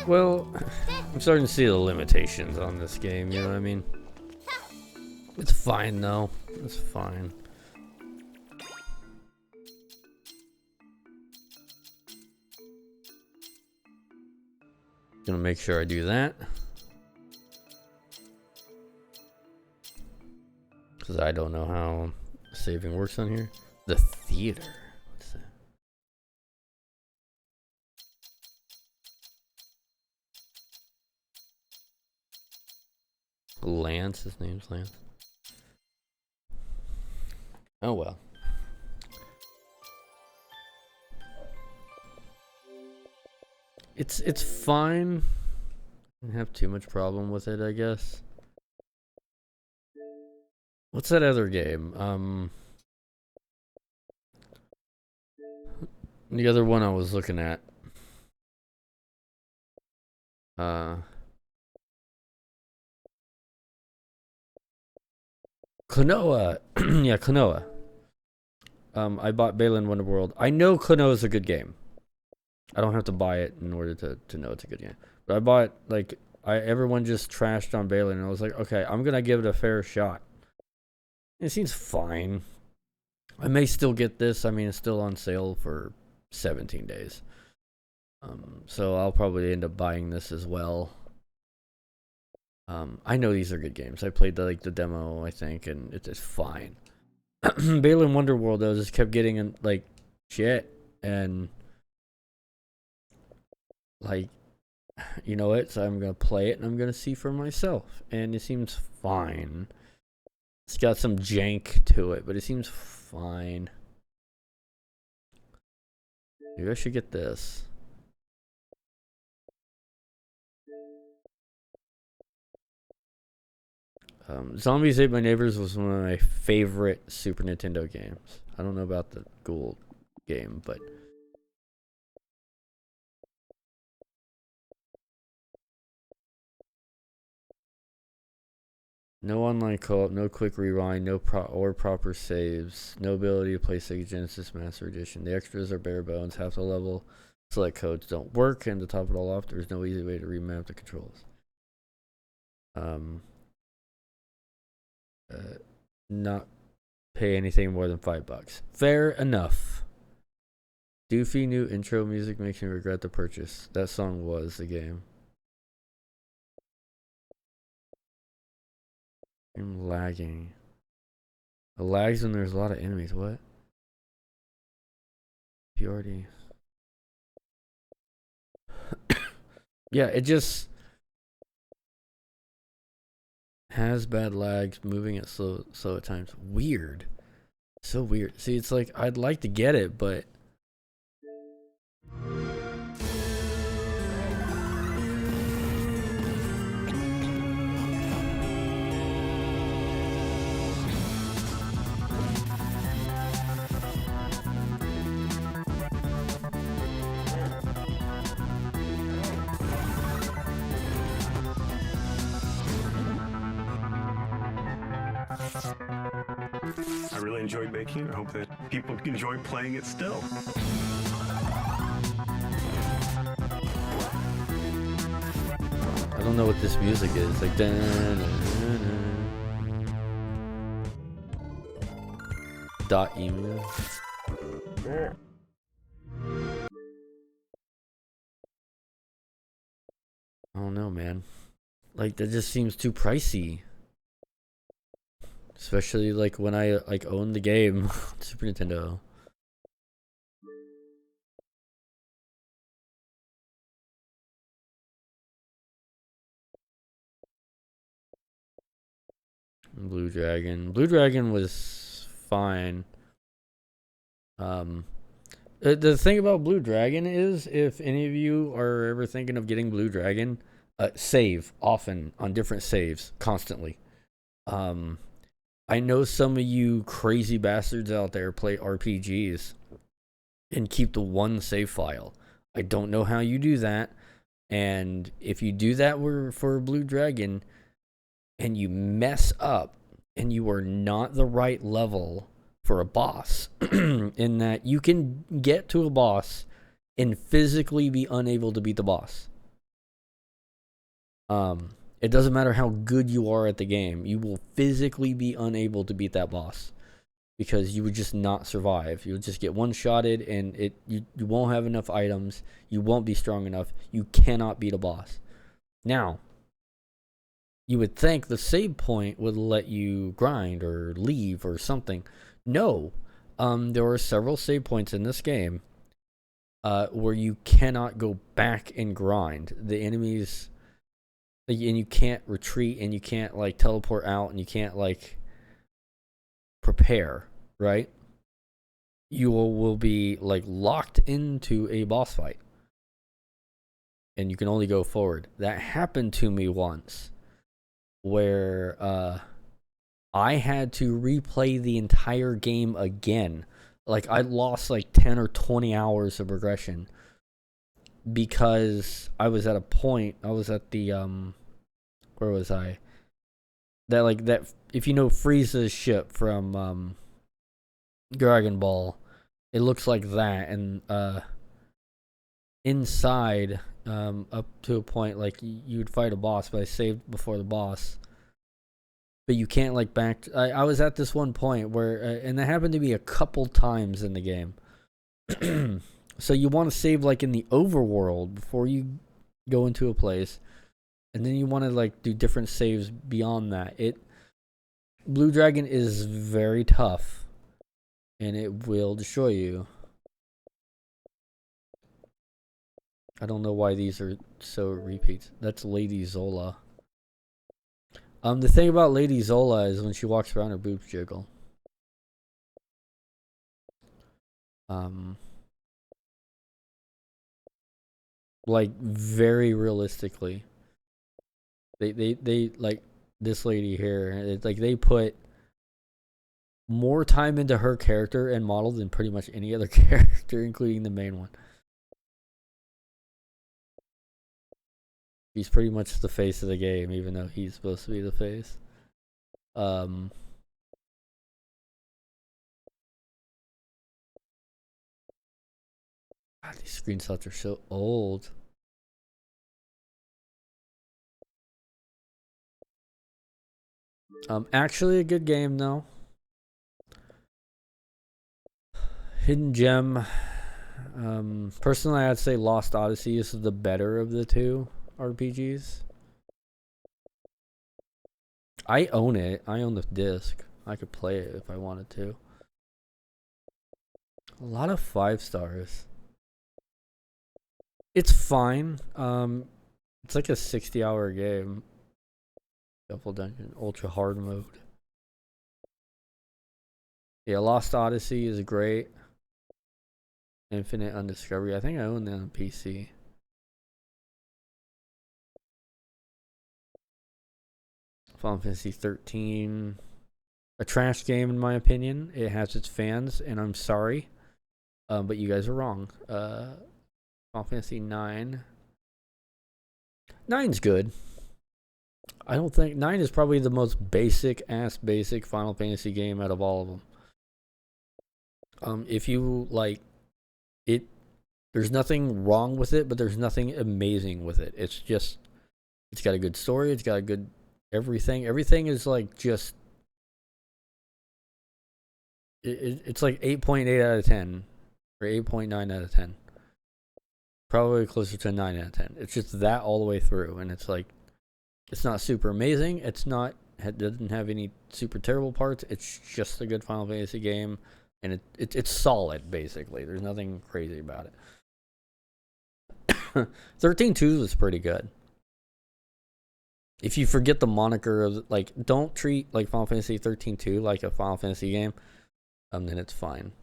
Well, I'm starting to see the limitations on this game, you know what I mean? It's fine though. It's fine. Gonna make sure I do that. Because I don't know how saving works on here. The theater. What's that? Lance, his name's Lance. Oh well. It's fine. I don't have too much problem with it, I guess. What's that other game? The other one I was looking at. Klonoa. Yeah, Klonoa. I bought Balan Wonderworld. I know Klonoa is a good game. I don't have to buy it in order to know it's a good game. But I bought, like, everyone just trashed on Balan, and I was like, okay, I'm gonna give it a fair shot. It seems fine. I may still get this. I mean, it's still on sale for 17 days. So I'll probably end up buying this as well. I know these are good games. I played the demo, I think, and it's fine. Balan Wonderworld though just kept getting like shit, and like, you know what? So I'm gonna play it and I'm gonna see for myself, and it seems fine. It's got some jank to it, but it seems fine. Maybe I should get this. Zombies Ate My Neighbors was one of my favorite Super Nintendo games. I don't know about the Ghoul game, but no online co-op, no quick rewind, no proper saves, no ability to play Sega Genesis Master Edition. The extras are bare bones. Half the level select codes don't work, and to top it all off, there's no easy way to remap the controls. Not pay anything more than $5. Fair enough. Doofy new intro music makes me regret the purchase. That song was the game. I'm lagging. It lags when there's a lot of enemies. What? You already. Yeah, it just has bad lags, moving it slow at times. Weird. So weird. See, it's like I'd like to get it, but I really enjoyed making it. I hope that people enjoy playing it still. I don't know what this music is. Like, dot emu. I don't know, man. Like, that just seems too pricey. Especially like when I owned the game Super Nintendo. Blue Dragon. Blue Dragon was fine. The thing about Blue Dragon is, if any of you are ever thinking of getting Blue Dragon, save often on different saves constantly. I know some of you crazy bastards out there play RPGs and keep the one save file. I don't know how you do that. And if you do that for Blue Dragon and you mess up and you are not the right level for a boss, in that you can get to a boss and physically be unable to beat the boss. It doesn't matter how good you are at the game. You will physically be unable to beat that boss because you would just not survive. You'll just get one-shotted, and you won't have enough items. You won't be strong enough. You cannot beat a boss. Now, you would think the save point would let you grind or leave or something. No. There are several save points in this game where you cannot go back and grind. The enemies, and you can't retreat, and you can't like teleport out, and you can't like prepare, right? You will be like locked into a boss fight, and you can only go forward. That happened to me once, where I had to replay the entire game again. Like, I lost like 10 or 20 hours of progression because I was at a point, I was at the where was I? That if you know Frieza's ship from Dragon Ball, it looks like that, and inside up to a point like you'd fight a boss, but I saved before the boss. But you can't like back. I was at this one point where, and that happened to me a couple times in the game. So you want to save like in the overworld before you go into a place, and then you want to like do different saves beyond that. Blue Dragon is very tough, and it will destroy you. I don't know why these are so repeats. That's Lady Zola. The thing about Lady Zola is when she walks around, her boobs jiggle. Like very realistically. They like this lady here. It's like they put more time into her character and model than pretty much any other character, including the main one. He's pretty much the face of the game, even though he's supposed to be the face. God, these screenshots are so old. Actually a good game though. Hidden Gem. Personally, I'd say Lost Odyssey is the better of the two RPGs. I own it. I own the disc. I could play it if I wanted to. A lot of 5 stars. It's fine. It's like a 60-hour game. Double Dungeon, ultra hard mode. Yeah, Lost Odyssey is great. Infinite Undiscovery. I think I own that on PC. Final Fantasy 13. A trash game in my opinion. It has its fans, and I'm sorry. But you guys are wrong. Final Fantasy 9. 9's good. I don't think 9 is probably the most basic Final Fantasy game out of all of them. If you like it, there's nothing wrong with it, but there's nothing amazing with it. It's just, it's got a good story, it's got a good everything. Everything is like just, it's like 8.8 out of 10 or 8.9 out of 10. Probably closer to 9 out of 10. It's just that all the way through, and it's like, it's not super amazing. It doesn't have any super terrible parts. It's just a good Final Fantasy game, and it's solid basically. There's nothing crazy about it. 13.2 was pretty good. If you forget the moniker of like, don't treat like Final Fantasy 13.2 like a Final Fantasy game, then it's fine.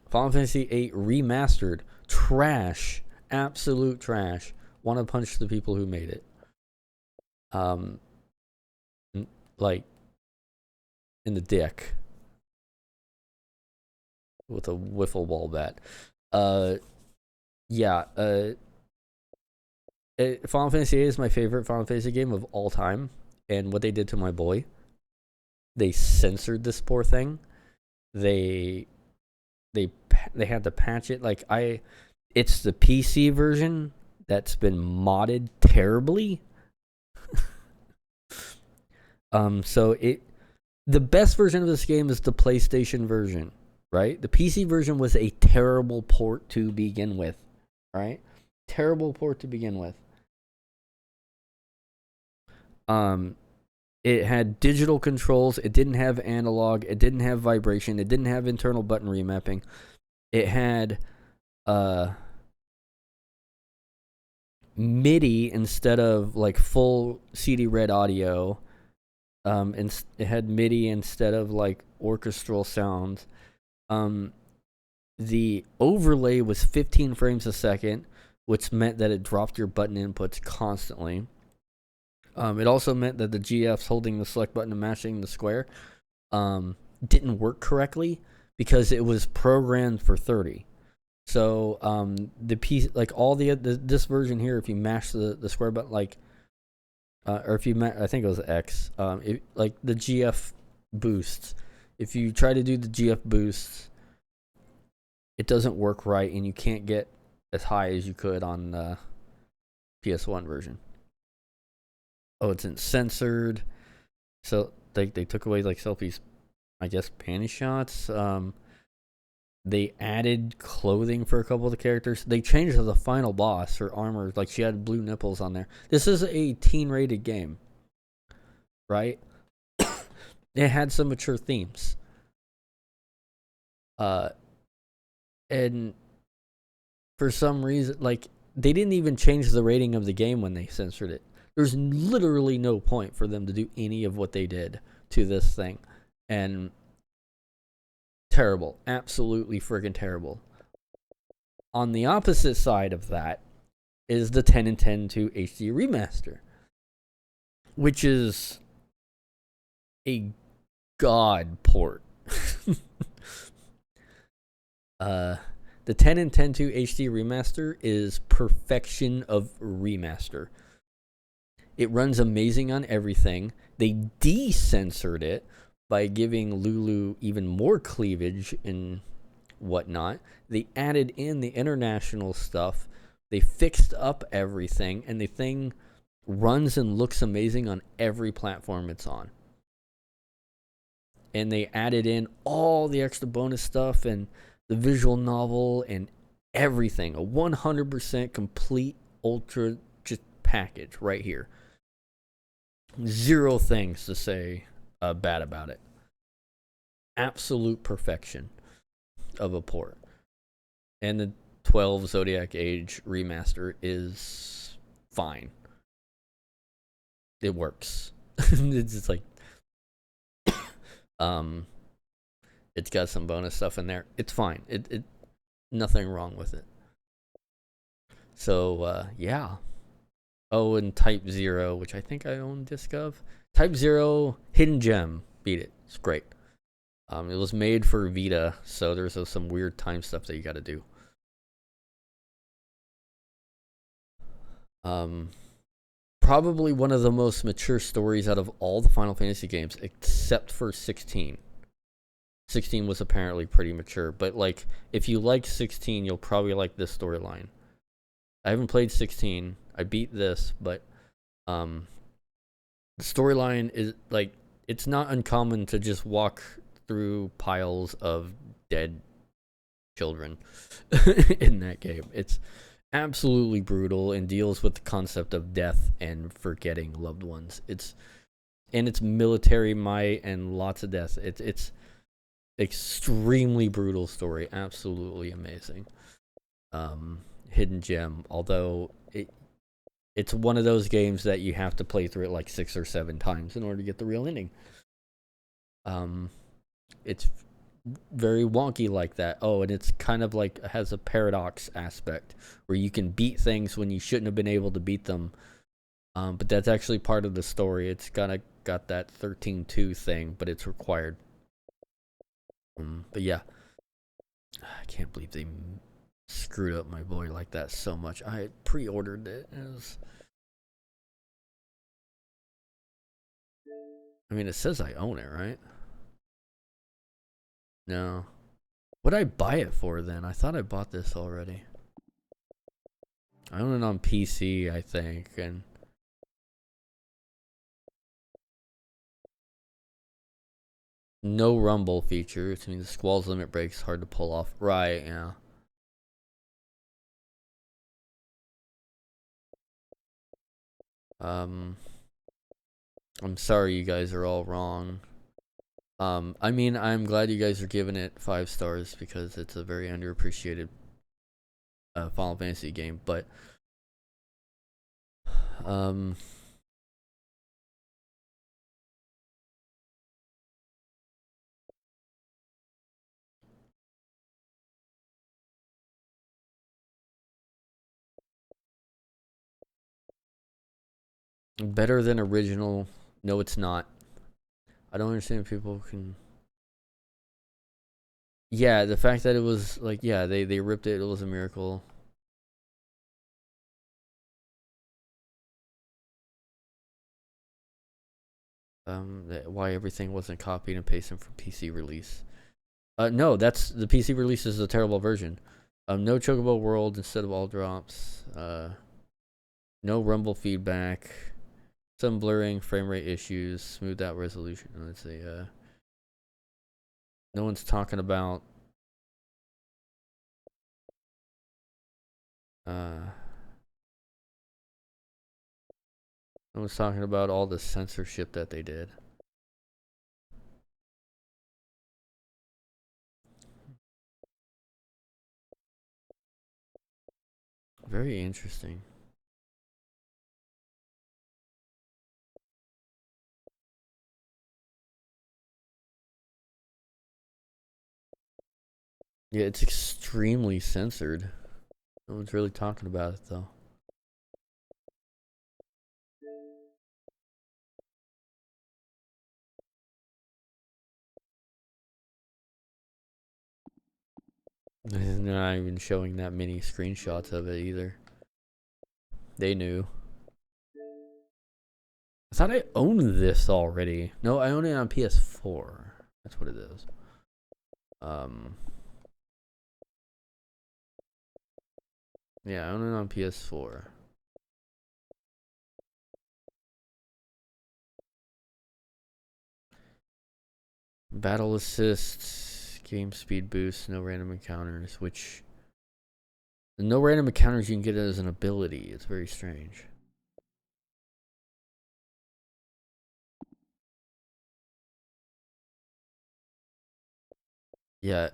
Final Fantasy 8 remastered, trash, absolute trash. Want to punch the people who made it. Like in the dick with a wiffle ball bat. Yeah. Final Fantasy 8 is my favorite Final Fantasy game of all time, and what they did to my boy, they censored this poor thing. They had to patch it. Like it's the PC version that's been modded terribly. So the best version of this game is the PlayStation version, right? The PC version was a terrible port to begin with, right? Terrible port to begin with. It had digital controls. It didn't have analog. It didn't have vibration. It didn't have internal button remapping. It had MIDI instead of like full CD red audio. And it had MIDI instead of like orchestral sounds. The overlay was 15 frames a second, which meant that it dropped your button inputs constantly. It also meant that the GFs holding the select button and mashing the square didn't work correctly because it was programmed for 30. So the piece, like all this version here, if you mash the square button, like or if you I think it was X, like the GF boosts. If you try to do the GF boosts, it doesn't work right, and you can't get as high as you could on the PS1 version. Oh, it's censored. So they took away like Selfie's, I guess, panty shots. They added clothing for a couple of the characters. They changed the final boss, her armor, like she had blue nipples on there. This is a teen-rated game, right? It had some mature themes. And for some reason, like, they didn't even change the rating of the game when they censored it. There's literally no point for them to do any of what they did to this thing. And terrible. Absolutely friggin' terrible. On the opposite side of that is the 10 and 10.2 HD remaster, which is a god port. The 10 and 10.2 HD remaster is perfection of remaster. It runs amazing on everything. They decensored it by giving Lulu even more cleavage and whatnot. They added in the international stuff. They fixed up everything, and the thing runs and looks amazing on every platform it's on. And they added in all the extra bonus stuff and the visual novel and everything. A 100% complete ultra just package right here. Zero things to say bad about it. Absolute perfection of a port. And the 12 Zodiac Age remaster is fine. It works. It's just like it's got some bonus stuff in there. It's fine. It nothing wrong with it. So yeah. Oh, and Type 0, which I think I own disc of. Type 0 Hidden Gem. Beat it. It's great. It was made for Vita, so there's some weird time stuff that you got to do. Probably one of the most mature stories out of all the Final Fantasy games, except for 16. 16 was apparently pretty mature, but like if you like 16, you'll probably like this storyline. I haven't played 16. I beat this, but the storyline is like, it's not uncommon to just walk through piles of dead children in that game. It's absolutely brutal and deals with the concept of death and forgetting loved ones. It's military might and lots of death. It's extremely brutal story. Absolutely amazing. Hidden Gem, although it's one of those games that you have to play through it like 6 or 7 times in order to get the real ending. It's very wonky like that. Oh, and it's kind of like has a paradox aspect where you can beat things when you shouldn't have been able to beat them. But that's actually part of the story. It's got that 13-2 thing, but it's required. But yeah, I can't believe they screwed up my boy like that so much. I pre-ordered it. I mean, it says I own it, right? No. What'd I buy it for then? I thought I bought this already. I own it on PC, I think, and no rumble feature, which means the Squall's limit break's hard to pull off. Right, yeah. I'm sorry you guys are all wrong. I mean, I'm glad you guys are giving it 5 stars because it's a very underappreciated Final Fantasy game, but better than original. No, it's not. I don't understand people can. Yeah, the fact that it was like, yeah, they ripped it. It was a miracle. Why everything wasn't copied and pasted for PC release. No, that's the PC release is a terrible version. No Chocobo World instead of all drops. No rumble feedback. Some blurring, frame rate issues, smoothed out resolution. Let's see. No one's talking about. No one's talking about all the censorship that they did. Very interesting. Yeah, it's extremely censored. No one's really talking about it though. They're not even showing that many screenshots of it either. They knew. I thought I owned this already. No, I own it on PS4. That's what it is. Yeah, I own it on PS4. Battle assist, game speed boost, no random encounters, which no random encounters you can get it as an ability. It's very strange. Yeah,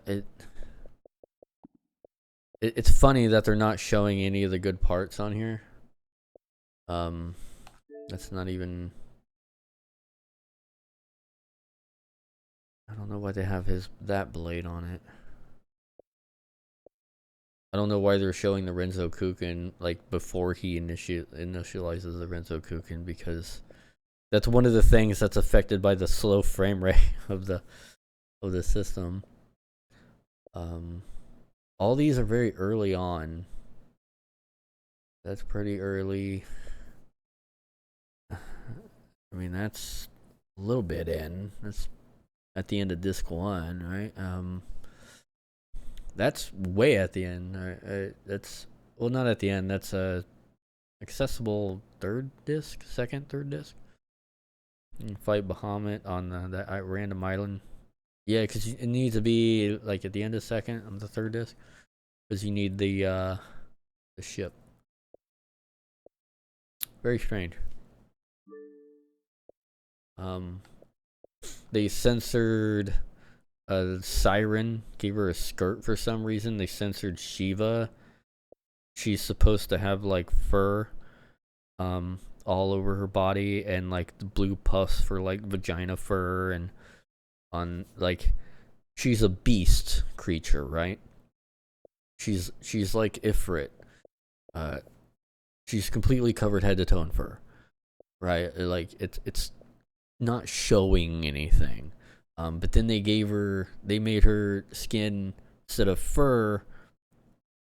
it's funny that they're not showing any of the good parts on here. That's not even. I don't know why they have that blade on it. I don't know why they're showing the Renzo Kuken like before he initializes the Renzo Kuken, because that's one of the things that's affected by the slow frame rate of the system. All these are very early on. That's pretty early. I mean, that's a little bit in. That's at the end of disc 1, right? That's way at the end. That's, well, not at the end. That's a accessible third disc, third disc. You fight Bahamut on that random island. Yeah, because it needs to be like at the end of second on the third disc, because you need the ship. Very strange. They censored Siren, gave her a skirt for some reason. They censored Shiva. She's supposed to have like fur all over her body, and like the blue puffs for like vagina fur, and on like she's a beast creature, right? She's like Ifrit. She's completely covered head to toe in fur, right? Like it's not showing anything. But then they made her skin, instead of fur,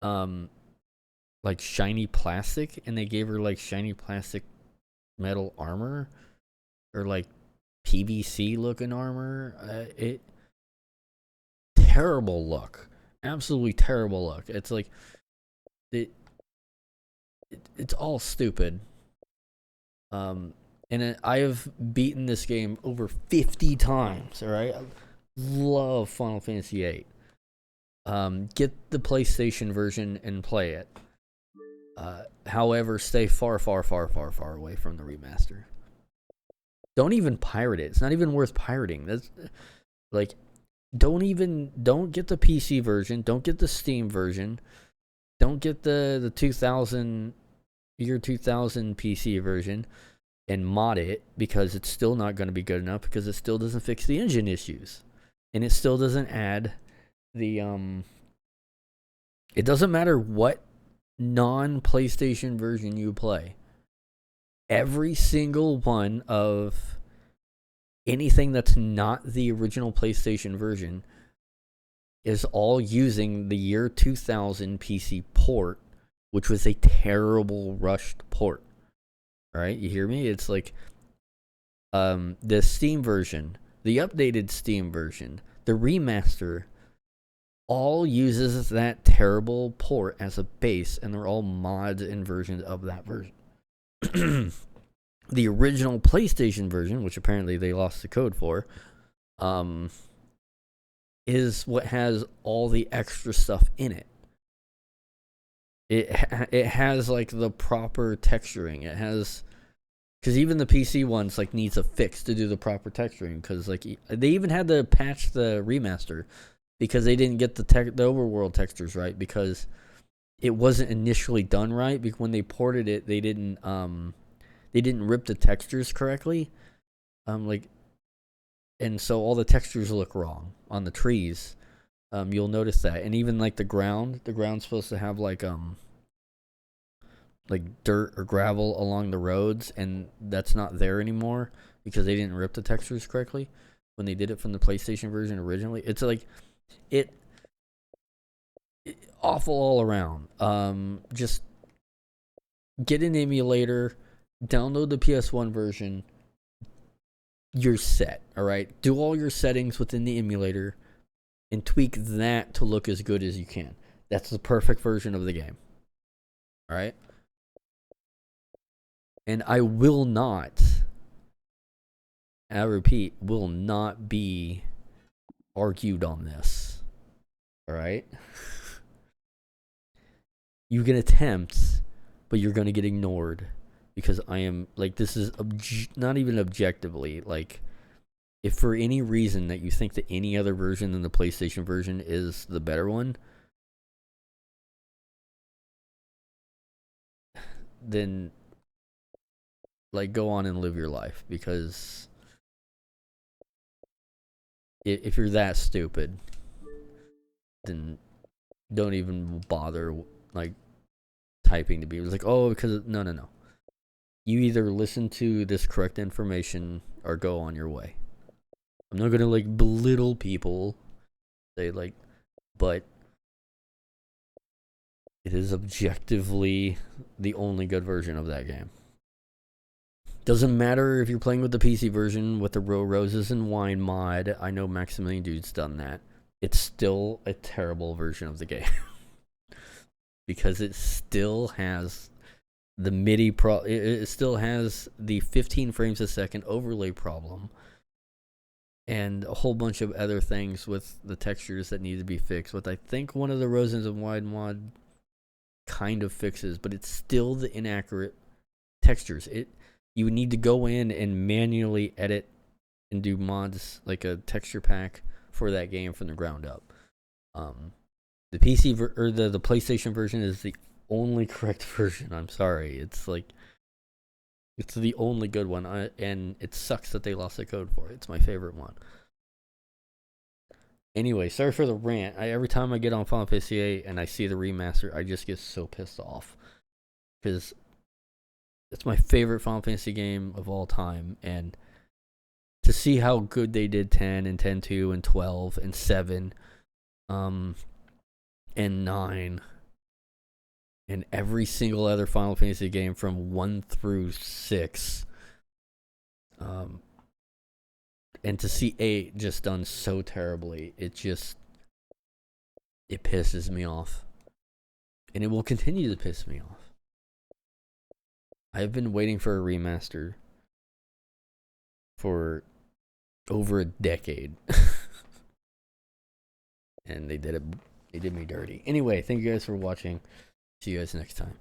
like shiny plastic, and they gave her like shiny plastic metal armor, or like PVC looking armor. Terrible look, absolutely terrible look. It's like it's all stupid. And I have beaten this game over 50 times. All right, I love Final Fantasy VIII. Get the PlayStation version and play it. However, stay far away from the remaster. Don't even pirate it. It's not even worth pirating. That's like, don't get the PC version. Don't get the Steam version. Don't get the 2000 PC version and mod it, because it's still not going to be good enough, because it still doesn't fix the engine issues, and it still doesn't add the it doesn't matter what non-PlayStation version you play. Every single one of anything that's not the original PlayStation version is all using the year 2000 PC port, which was a terrible rushed port. All right, you hear me? It's like the Steam version, the updated Steam version, the remaster, all uses that terrible port as a base, and they're all mods and versions of that version. The original PlayStation version, which apparently they lost the code for, is what has all the extra stuff in it. It has like the proper texturing. It has, because even the PC ones like needs a fix to do the proper texturing, because like they even had to patch the remaster because they didn't get the overworld textures right, because it wasn't initially done right. Because when they ported it, they didn't rip the textures correctly, and so all the textures look wrong on the trees. You'll notice that, and even like the ground's supposed to have like dirt or gravel along the roads, and that's not there anymore because they didn't rip the textures correctly when they did it from the PlayStation version originally. It's like it awful all around. Just get an emulator, download the PS1 version. You're set, all right? Do all your settings within the emulator and tweak that to look as good as you can. That's the perfect version of the game, all right? And I will not, I repeat, will not be argued on this, all right? You can attempt, but you're going to get ignored, because I am, like, this is not even objectively, like, if for any reason that you think that any other version than the PlayStation version is the better one, then, like, go on and live your life, because if you're that stupid, then don't even bother, like, typing to people. It's like, oh, because, no. You either listen to this correct information or go on your way. I'm not gonna like belittle people, say like, but it is objectively the only good version of that game. Doesn't matter if you're playing with the PC version with the Roses and Wine mod. I know Maximilian Dude's done that. It's still a terrible version of the game because it still has the MIDI it still has the 15 frames a second overlay problem, and a whole bunch of other things with the textures that need to be fixed, with I think one of the Roses and Wine mod kind of fixes, but it's still the inaccurate textures. You need to go in and manually edit and do mods, like a texture pack for that game from the ground up. The PC or the PlayStation version is the only correct version. I'm sorry, it's like it's the only good one, and it sucks that they lost the code for it. It's my favorite one. Anyway, sorry for the rant. Every time I get on Final Fantasy VIII and I see the remaster, I just get so pissed off, because it's my favorite Final Fantasy game of all time, and to see how good they did 10 and 10.2 and 12 and 7 and 9 and every single other Final Fantasy game from 1 through 6, and to see 8 just done so terribly, it pisses me off, and it will continue to piss me off. I've been waiting for a remaster for over a decade, and they did me dirty. Anyway, thank you guys for watching. See you guys next time.